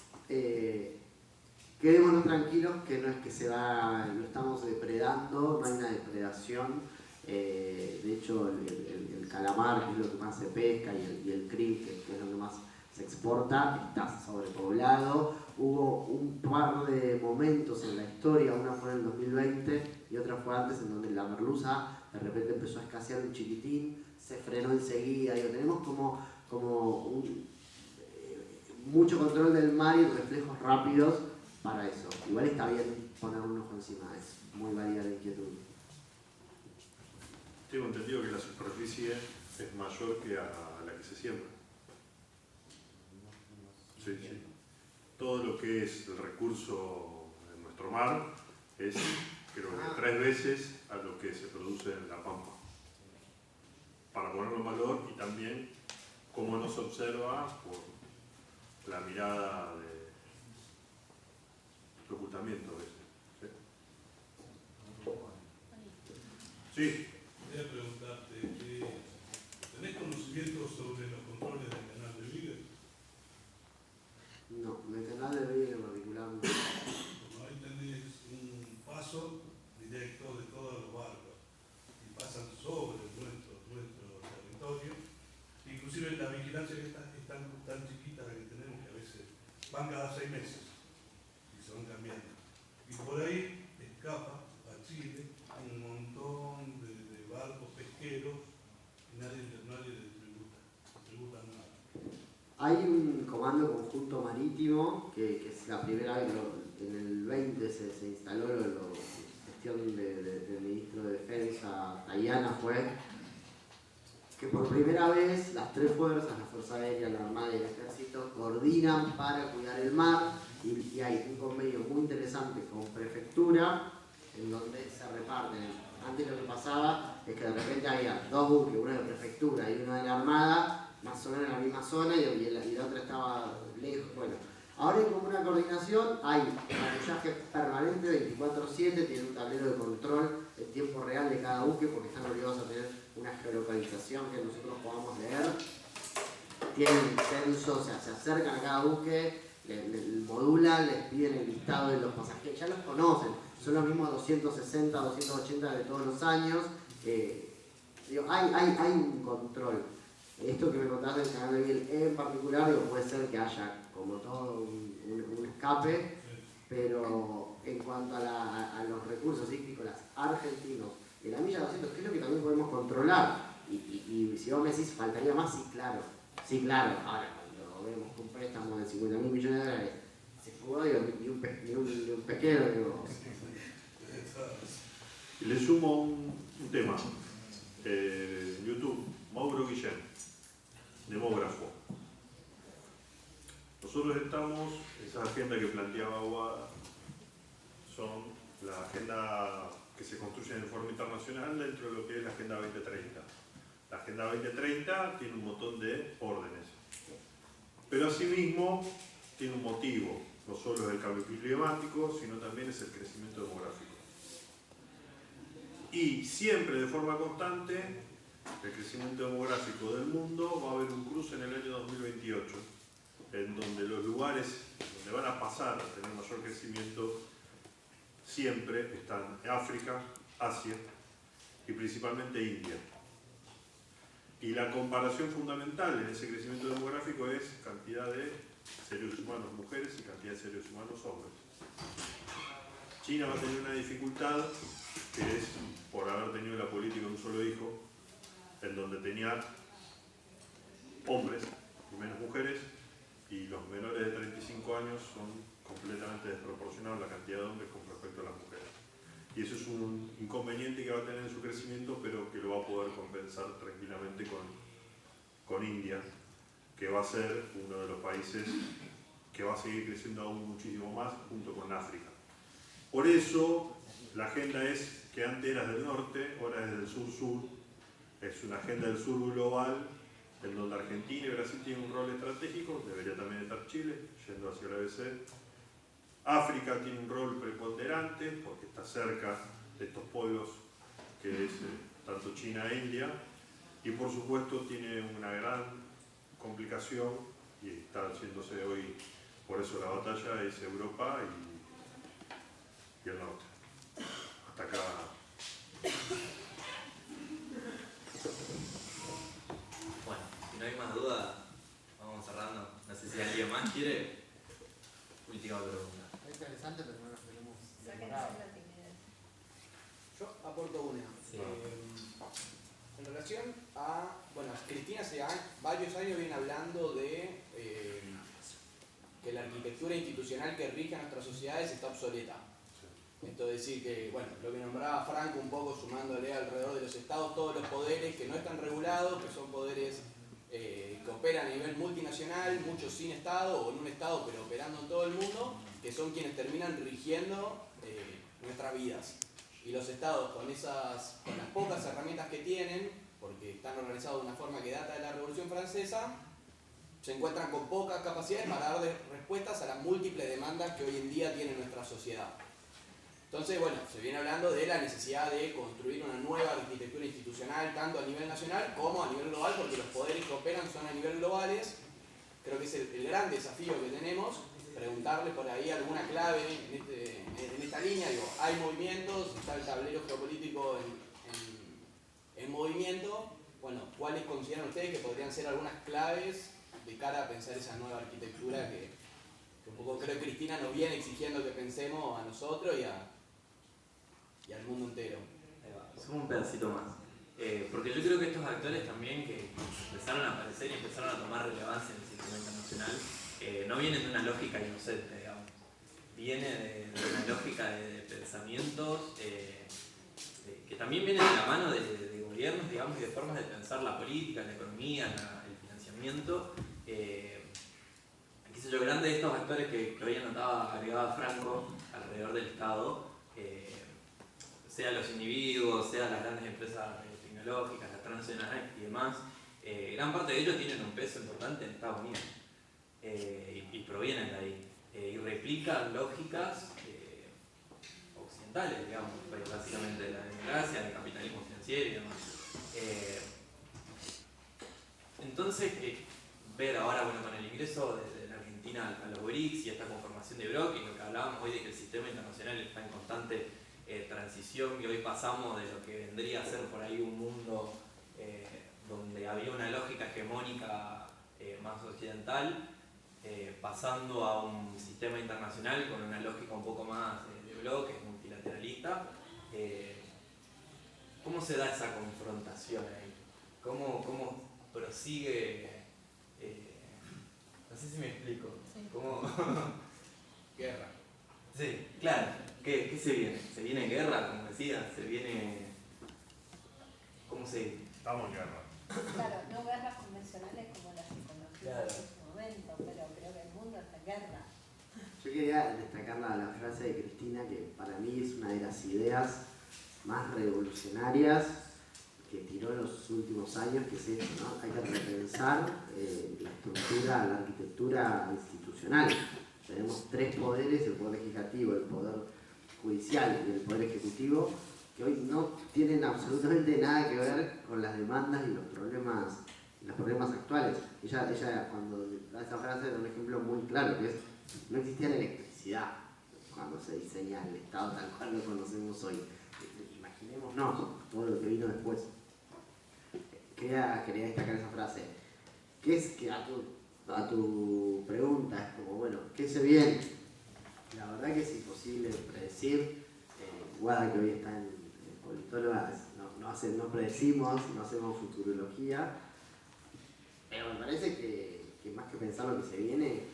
quedémonos tranquilos que no es que lo estamos depredando, no hay una depredación. De hecho el calamar, que es lo que más se pesca, y el krill, que es lo que más se exporta, está sobrepoblado. Hubo un par de momentos en la historia, una fue en el 2020 y otra fue antes, en donde la merluza de repente empezó a escasear un chiquitín, se frenó enseguida. Tenemos como mucho control del mar y reflejos rápidos para eso. Igual está bien poner un ojo encima, es muy válida la inquietud. Tengo entendido que la superficie es mayor que a la que se siembra. Sí, sí. Todo lo que es el recurso en nuestro mar es, creo que 3 veces a lo que se produce en la pampa. Para ponerlo en valor, y también cómo nos observa por la mirada de ocultamiento. Sí. Quería preguntarte, ¿tenés conocimiento sobre los controles del canal de Beagle? canal de Río en particular. Ahí tenés un paso directo de todos los barcos y pasan sobre nuestro territorio. Inclusive la vigilancia que es tan chiquita la que tenemos que a veces van cada 6 meses y se van cambiando. Y por ahí escapa a Chile un montón de barcos pesqueros y nadie les tributa nada. Hay un comando conjunto marítimo que es la primera vez, en el 20 se instaló la gestión del ministro de Defensa, Tayana fue, que por primera vez las 3 fuerzas, la Fuerza Aérea, la Armada y el Ejército, coordinan para cuidar el mar y hay un convenio muy interesante con Prefectura en donde se reparten. Antes lo que pasaba es que de repente había 2 buques, uno de Prefectura y uno de la Armada, más o menos en la misma zona y la otra estaba lejos. Bueno, ahora hay como una coordinación, hay patrullaje permanente 24/7, tienen un tablero de control en tiempo real de cada buque porque están obligados a tener una geolocalización que nosotros podamos leer. Tienen censo, o sea, se acercan a cada buque, modulan, les piden el listado de los pasajeros, ya los conocen, son los mismos 260, 280 de todos los años. Hay un control. Esto que me contaste del canal de Biel en particular, puede ser que haya como todo un escape, pero en cuanto a los recursos hídricos argentinos, de la milla 200, que es lo que también podemos controlar, y si vos me decís, faltaría más, sí, claro. Ahora, cuando vemos un préstamo de 50.000 millones de dólares, se fugó ni un pesquero, digo. Le sumo un tema. YouTube, Mauro Guillén, demógrafo. Nosotros estamos, esa agenda que planteaba Aguada, son la agenda que se construye de forma internacional dentro de lo que es la Agenda 2030. La Agenda 2030 tiene un montón de órdenes, pero asimismo tiene un motivo, no solo es el cambio climático, sino también es el crecimiento demográfico. Y siempre de forma constante, el crecimiento demográfico del mundo va a haber un cruce en el año 2028, en donde los lugares donde van a pasar a tener mayor crecimiento siempre están África, Asia y principalmente India. Y la comparación fundamental en ese crecimiento demográfico es cantidad de seres humanos mujeres y cantidad de seres humanos hombres. China va a tener una dificultad que es por haber tenido la política de un solo hijo, en donde tenía hombres y menos mujeres, y los menores de 35 años son completamente desproporcionados la cantidad de hombres con respecto a las mujeres. Y eso es un inconveniente que va a tener en su crecimiento, pero que lo va a poder compensar tranquilamente con India, que va a ser uno de los países que va a seguir creciendo aún muchísimo más, junto con África. Por eso, la agenda es que antes era del norte, ahora es del sur-sur. Es una agenda del sur global, en donde Argentina y Brasil tienen un rol estratégico, debería también estar Chile, yendo hacia el ABC. África tiene un rol preponderante, porque está cerca de estos polos, que es tanto China e India, y por supuesto tiene una gran complicación, y está haciéndose hoy, por eso la batalla es Europa y el norte. Hasta acá. Bueno, si no hay más dudas, vamos cerrando. No sé si alguien más quiere. Última pregunta. Es interesante, pero no nos tenemos. Yo aporto una. Sí. En relación a. Bueno, Cristina hace varios años viene hablando de que la arquitectura institucional que rige a nuestras sociedades está obsoleta. Esto es decir que, bueno, lo que nombraba Franco un poco sumándole alrededor de los estados todos los poderes que no están regulados, que son poderes que operan a nivel multinacional, muchos sin estado o en un estado pero operando en todo el mundo, que son quienes terminan rigiendo nuestras vidas. Y los estados con las pocas herramientas que tienen, porque están organizados de una forma que data de la Revolución Francesa, se encuentran con pocas capacidades para dar respuestas a las múltiples demandas que hoy en día tiene nuestra sociedad. Entonces, bueno, se viene hablando de la necesidad de construir una nueva arquitectura institucional, tanto a nivel nacional como a nivel global, porque los poderes que operan son a nivel globales. Creo que es el gran desafío que tenemos, comentarles por ahí alguna clave en esta línea. Digo, hay movimientos, está el tablero geopolítico en movimiento. Bueno, ¿cuáles consideran ustedes que podrían ser algunas claves de cara a pensar esa nueva arquitectura que un poco creo que Cristina nos viene exigiendo que pensemos a nosotros y al mundo entero? Sumo un pedacito más. Porque yo creo que estos actores también que empezaron a aparecer y empezaron a tomar relevancia en el sistema internacional, no vienen de una lógica inocente, digamos. Viene de una lógica de pensamientos que también vienen de la mano de gobiernos, digamos, y de formas de pensar la política, la economía, el financiamiento. Qué sé yo, grande de estos actores que hoy agregaba Franco alrededor del Estado, sea los individuos, sea las grandes empresas tecnológicas, las transnacionales y demás, gran parte de ellos tienen un peso importante en Estados Unidos y provienen de ahí y replican lógicas occidentales, digamos, básicamente de la democracia, del capitalismo financiero y demás. Entonces, ver ahora, bueno, con el ingreso de la Argentina a los BRICS y esta conformación de bloque, y lo que hablábamos hoy de que el sistema internacional está en constante transición, y hoy pasamos de lo que vendría a ser por ahí un mundo donde había una lógica hegemónica más occidental, pasando a un sistema internacional con una lógica un poco más de bloques, multilateralista. ¿Cómo se da esa confrontación ahí? ¿Cómo prosigue? No sé si me explico. Sí. ¿Cómo? Guerra. Sí, claro. ¿Qué se viene? ¿Se viene guerra, como decía? ¿Se viene...? ¿Cómo se...? Estamos en guerra. Claro, no guerras convencionales como las que conocimos Claro. en ese momento, pero creo que el mundo está en guerra. Yo quería destacar la frase de Cristina, que para mí es una de las ideas más revolucionarias que tiró en los últimos años, que es esto, ¿no? Hay que repensar la estructura, la arquitectura institucional. Tenemos tres poderes, el poder legislativo, el poder judicial y el poder ejecutivo, que hoy no tienen absolutamente nada que ver con las demandas y los problemas actuales. Ella cuando da esa frase da un ejemplo muy claro, que es, no existía la electricidad cuando se diseña el Estado tal cual lo conocemos hoy. Imaginémonos todo lo que vino después. Quería destacar esa frase, que es que a tu pregunta es como, bueno, ¿qué se viene? La verdad que es imposible predecir. Guada, que hoy está en politóloga, no predecimos, no hacemos futurología, pero me parece que más que pensar lo que se viene,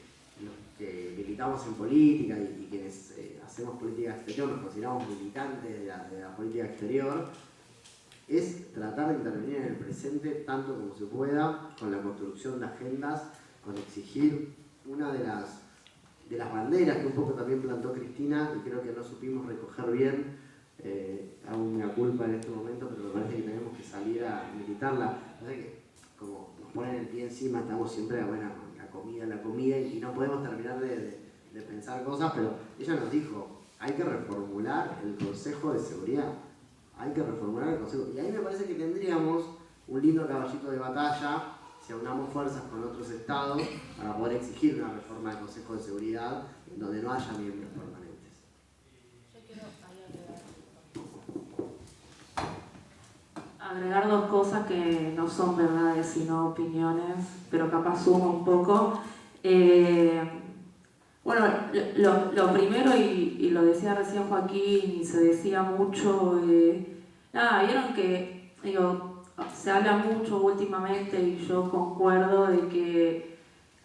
los que militamos en política y quienes hacemos política exterior, nos consideramos militantes de la política exterior, es tratar de intervenir en el presente tanto como se pueda con la construcción de agendas, con exigir una de las banderas que un poco también plantó Cristina, y creo que no supimos recoger bien, hago una culpa en este momento, pero me parece que tenemos que salir a militarla. Parece que como nos ponen el pie encima, estamos siempre bueno, la comida, y no podemos terminar de pensar cosas, pero ella nos dijo, hay que reformular el Consejo de Seguridad. Hay que reformular el Consejo. Y ahí me parece que tendríamos un lindo caballito de batalla si aunamos fuerzas con otros estados para poder exigir una reforma del Consejo de Seguridad en donde no haya miembros permanentes. Yo quiero agregar dos cosas que no son verdades sino opiniones, pero capaz sumo un poco. Bueno, lo primero, y lo decía recién Joaquín, y se decía mucho, vieron que, se habla mucho últimamente, y yo concuerdo, de que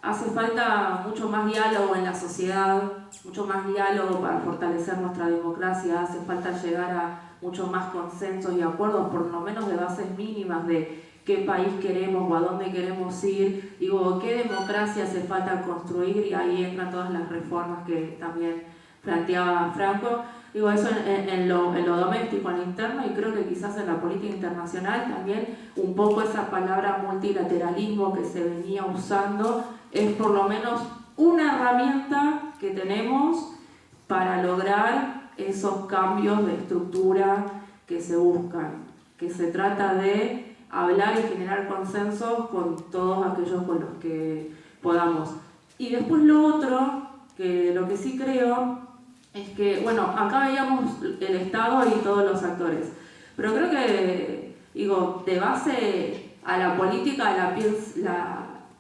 hace falta mucho más diálogo en la sociedad, mucho más diálogo para fortalecer nuestra democracia, hace falta llegar a mucho más consensos y acuerdos, por lo menos de bases mínimas de qué país queremos o a dónde queremos ir, qué democracia hace falta construir, y ahí entran todas las reformas que también planteaba Franco. Eso en lo doméstico, en lo interno, y creo que quizás en la política internacional también un poco esa palabra multilateralismo que se venía usando es por lo menos una herramienta que tenemos para lograr esos cambios de estructura que se buscan, que se trata de hablar y generar consensos con todos aquellos con los que podamos. Y después lo otro, que Lo que sí creo es que, bueno, acá veíamos el Estado y todos los actores, pero creo que, digo, de base a la política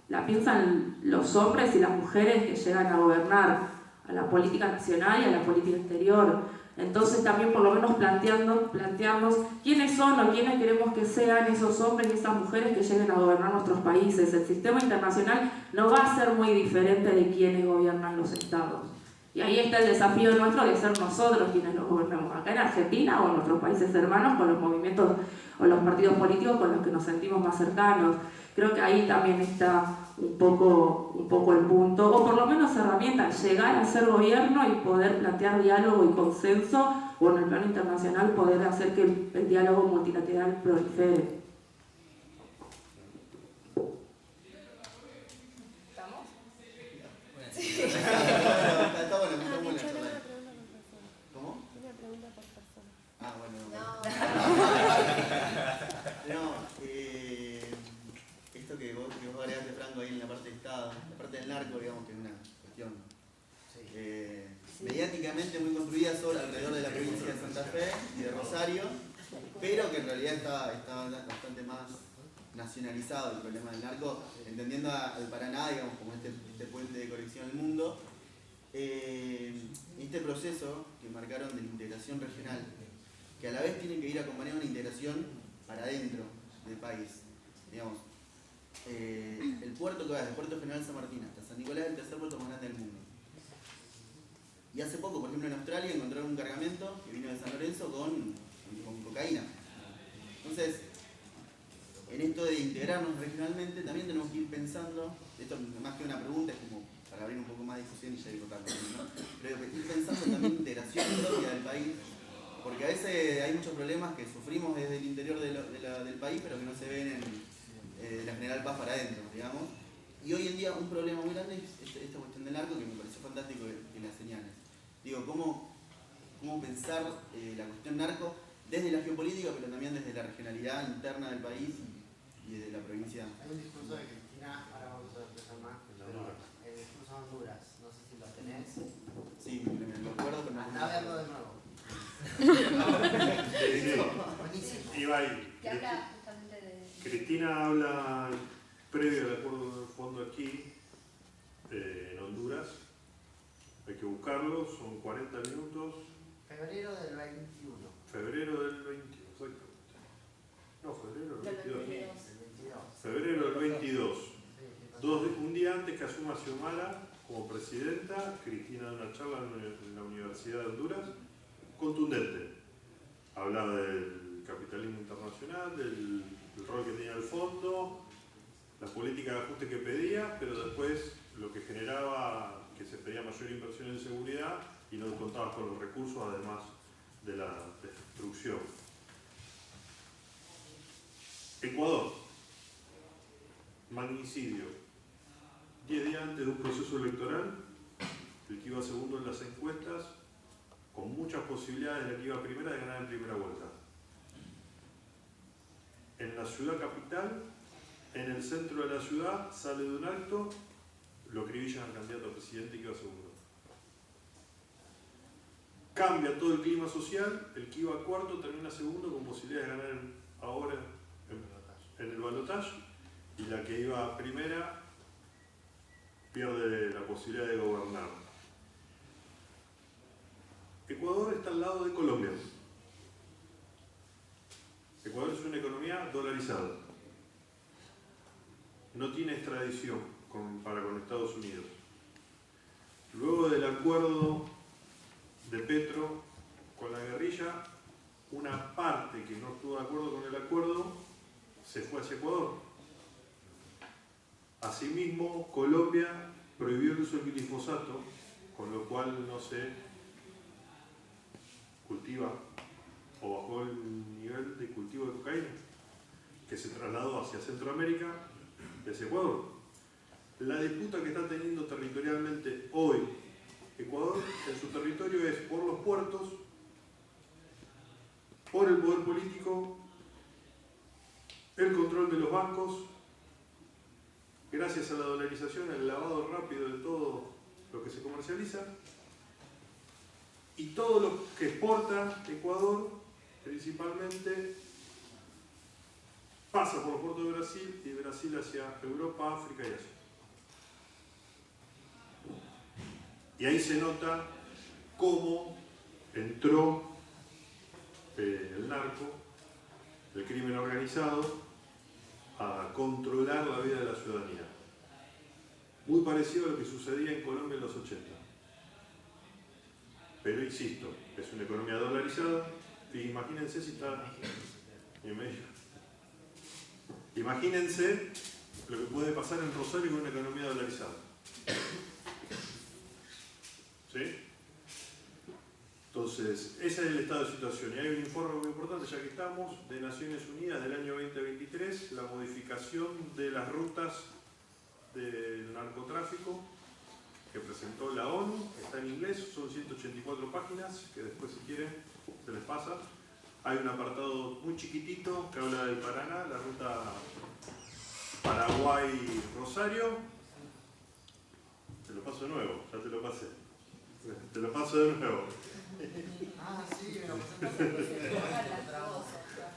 la piensan los hombres y las mujeres que llegan a gobernar, a la política nacional y a la política exterior. Entonces también por lo menos plantearnos quiénes son o quiénes queremos que sean esos hombres y esas mujeres que lleguen a gobernar nuestros países. El sistema internacional no va a ser muy diferente de quienes gobiernan los estados. Y ahí está el desafío nuestro de ser nosotros quienes los gobernamos acá en Argentina o en nuestros países hermanos con los movimientos o los partidos políticos con los que nos sentimos más cercanos. Creo que ahí también está un poco el punto, o por lo menos herramientas, llegar a ser gobierno y poder plantear diálogo y consenso, o en el plano internacional poder hacer que el diálogo multilateral prolifere. ¿Estamos? Sí. Está bueno, ¿Cómo? Una pregunta por persona. Ah, bueno. Esto que vos agregaste, Franco, ahí en la parte de Estado, la parte del narco, digamos que es una cuestión mediáticamente muy construida alrededor de la provincia de Santa Fe y de Rosario, pero que en realidad está bastante más nacionalizado el problema del narco, entendiendo al Paraná, digamos, como este puente de conexión al mundo. Este proceso que marcaron de la integración regional, que a la vez tiene que ir acompañado de una integración para adentro del país. Digamos, el puerto que va desde Puerto General San Martín hasta San Nicolás es el tercer puerto más grande del mundo. Y hace poco, por ejemplo, en Australia encontraron un cargamento que vino de San Lorenzo con cocaína. Entonces, en esto de integrarnos regionalmente, también tenemos que ir pensando, esto más que una pregunta, es como para abrir un poco más de discusión y ya ir cortando, ¿no? Pero ir pensando también integración propia del país, porque a veces hay muchos problemas que sufrimos desde el interior del país, pero que no se ven en la General Paz para adentro, digamos. Y hoy en día un problema muy grande es esta cuestión del narco, que me pareció fantástico que la señales. Digo, ¿cómo pensar la cuestión narco desde la geopolítica, pero también desde la regionalidad interna del país y desde la provincia? Hay un discurso de Cristina, ahora vamos a empezar más, el discurso de Honduras, no sé si lo tenés. Sí, me lo acuerdo, pero no. Andá a verlo de nuevo. Buenísimo. Ibai, Que habla justamente de... Cristina habla previo al acuerdo de fondo aquí, en Honduras. Hay que buscarlo, son 40 minutos. Febrero del 21. Febrero del 21, exactamente. No, febrero del 22. Febrero del 22. Un día antes que asuma Xiomara como presidenta, Cristina da una charla en la Universidad de Honduras, contundente. Hablaba del capitalismo internacional, del rol que tenía el fondo, la política de ajuste que pedía, pero después lo que generaba que se pedía mayor inversión en seguridad y no contaba con los recursos, además de la destrucción. Ecuador, magnicidio. 10 días antes de un proceso electoral, el que iba segundo en las encuestas, con muchas posibilidades de la que iba primera de ganar en primera vuelta. En la ciudad capital, en el centro de la ciudad, sale de un acto, lo acribillan al candidato a presidente que iba segundo. Cambia todo el clima social, el que iba cuarto termina segundo con posibilidad de ganar ahora en el balotaje, y la que iba primera pierde la posibilidad de gobernar. Ecuador está al lado de Colombia. Ecuador es una economía dolarizada. No tiene extradición para con Estados Unidos. Luego del acuerdo de Petro con la guerrilla, una parte que no estuvo de acuerdo con el acuerdo se fue hacia Ecuador. Asimismo, Colombia prohibió el uso del glifosato, con lo cual no se cultiva o bajó el nivel de cultivo de cocaína, que se trasladó hacia Centroamérica desde Ecuador. La disputa que está teniendo territorialmente hoy Ecuador en su territorio es por los puertos, por el poder político, el control de los bancos, gracias a la dolarización, el lavado rápido de todo lo que se comercializa, y todo lo que exporta Ecuador, principalmente, pasa por los puertos de Brasil y de Brasil hacia Europa, África y Asia. Y ahí se nota cómo entró el narco, el crimen organizado, a controlar la vida de la ciudadanía. Muy parecido a lo que sucedía en Colombia en los 80. Pero insisto, es una economía dolarizada, y imagínense si está en medio. Imagínense lo que puede pasar en Rosario con una economía dolarizada. ¿Sí? Entonces, ese es el estado de situación. Y hay un informe muy importante, ya que estamos, de Naciones Unidas del año 2023, la modificación de las rutas del narcotráfico que presentó la ONU, está en inglés, son 184 páginas, que después si quieren se les pasa. Hay un apartado muy chiquitito que habla del Paraná, la ruta Paraguay-Rosario. Te lo paso de nuevo, ya te lo pasé. Te lo paso de nuevo. Ah, sí, me lo pasaste.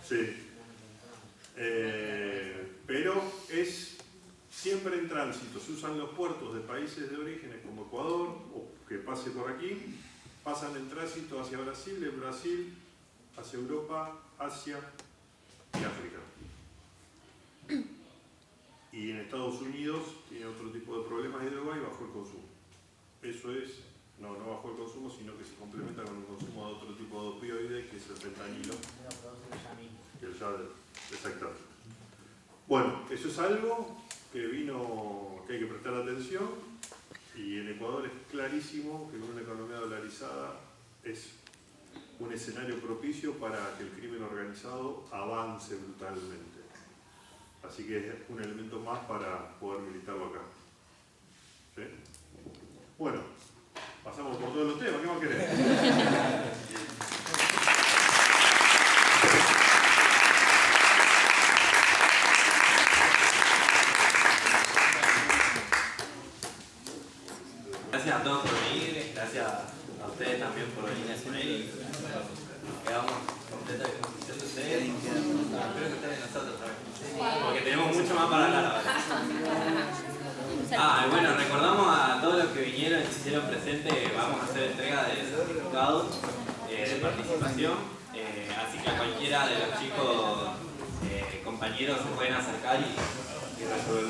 Sí. Pero es siempre en tránsito. Se usan los puertos de países de orígenes como Ecuador, o que pase por aquí, pasan en tránsito hacia Brasil, de Brasil hacia Europa, Asia y África. Y en Estados Unidos tiene otro tipo de problemas de droga y bajó el consumo. Eso es, no bajó el consumo, sino que se complementa con el consumo de otro tipo de opioide, que es el fentanilo. Exactamente. Bueno, eso es algo que hay que prestar atención, y en Ecuador es clarísimo que con una economía dolarizada es un escenario propicio para que el crimen organizado avance brutalmente. Así que es un elemento más para poder militarlo acá. ¿Sí? Bueno, pasamos por todos los temas. ¿Qué más querés? Gracias a todos por venir, gracias a ustedes también por venir a hacer y quedamos completa disposición de ustedes. Espero que ustedes nosotros también, porque tenemos mucho más para hablar ahora. Bueno, recordamos a todos los que vinieron y se hicieron presentes, vamos a hacer entrega de certificados de participación, así que a cualquiera de los chicos compañeros se pueden acercar y resolver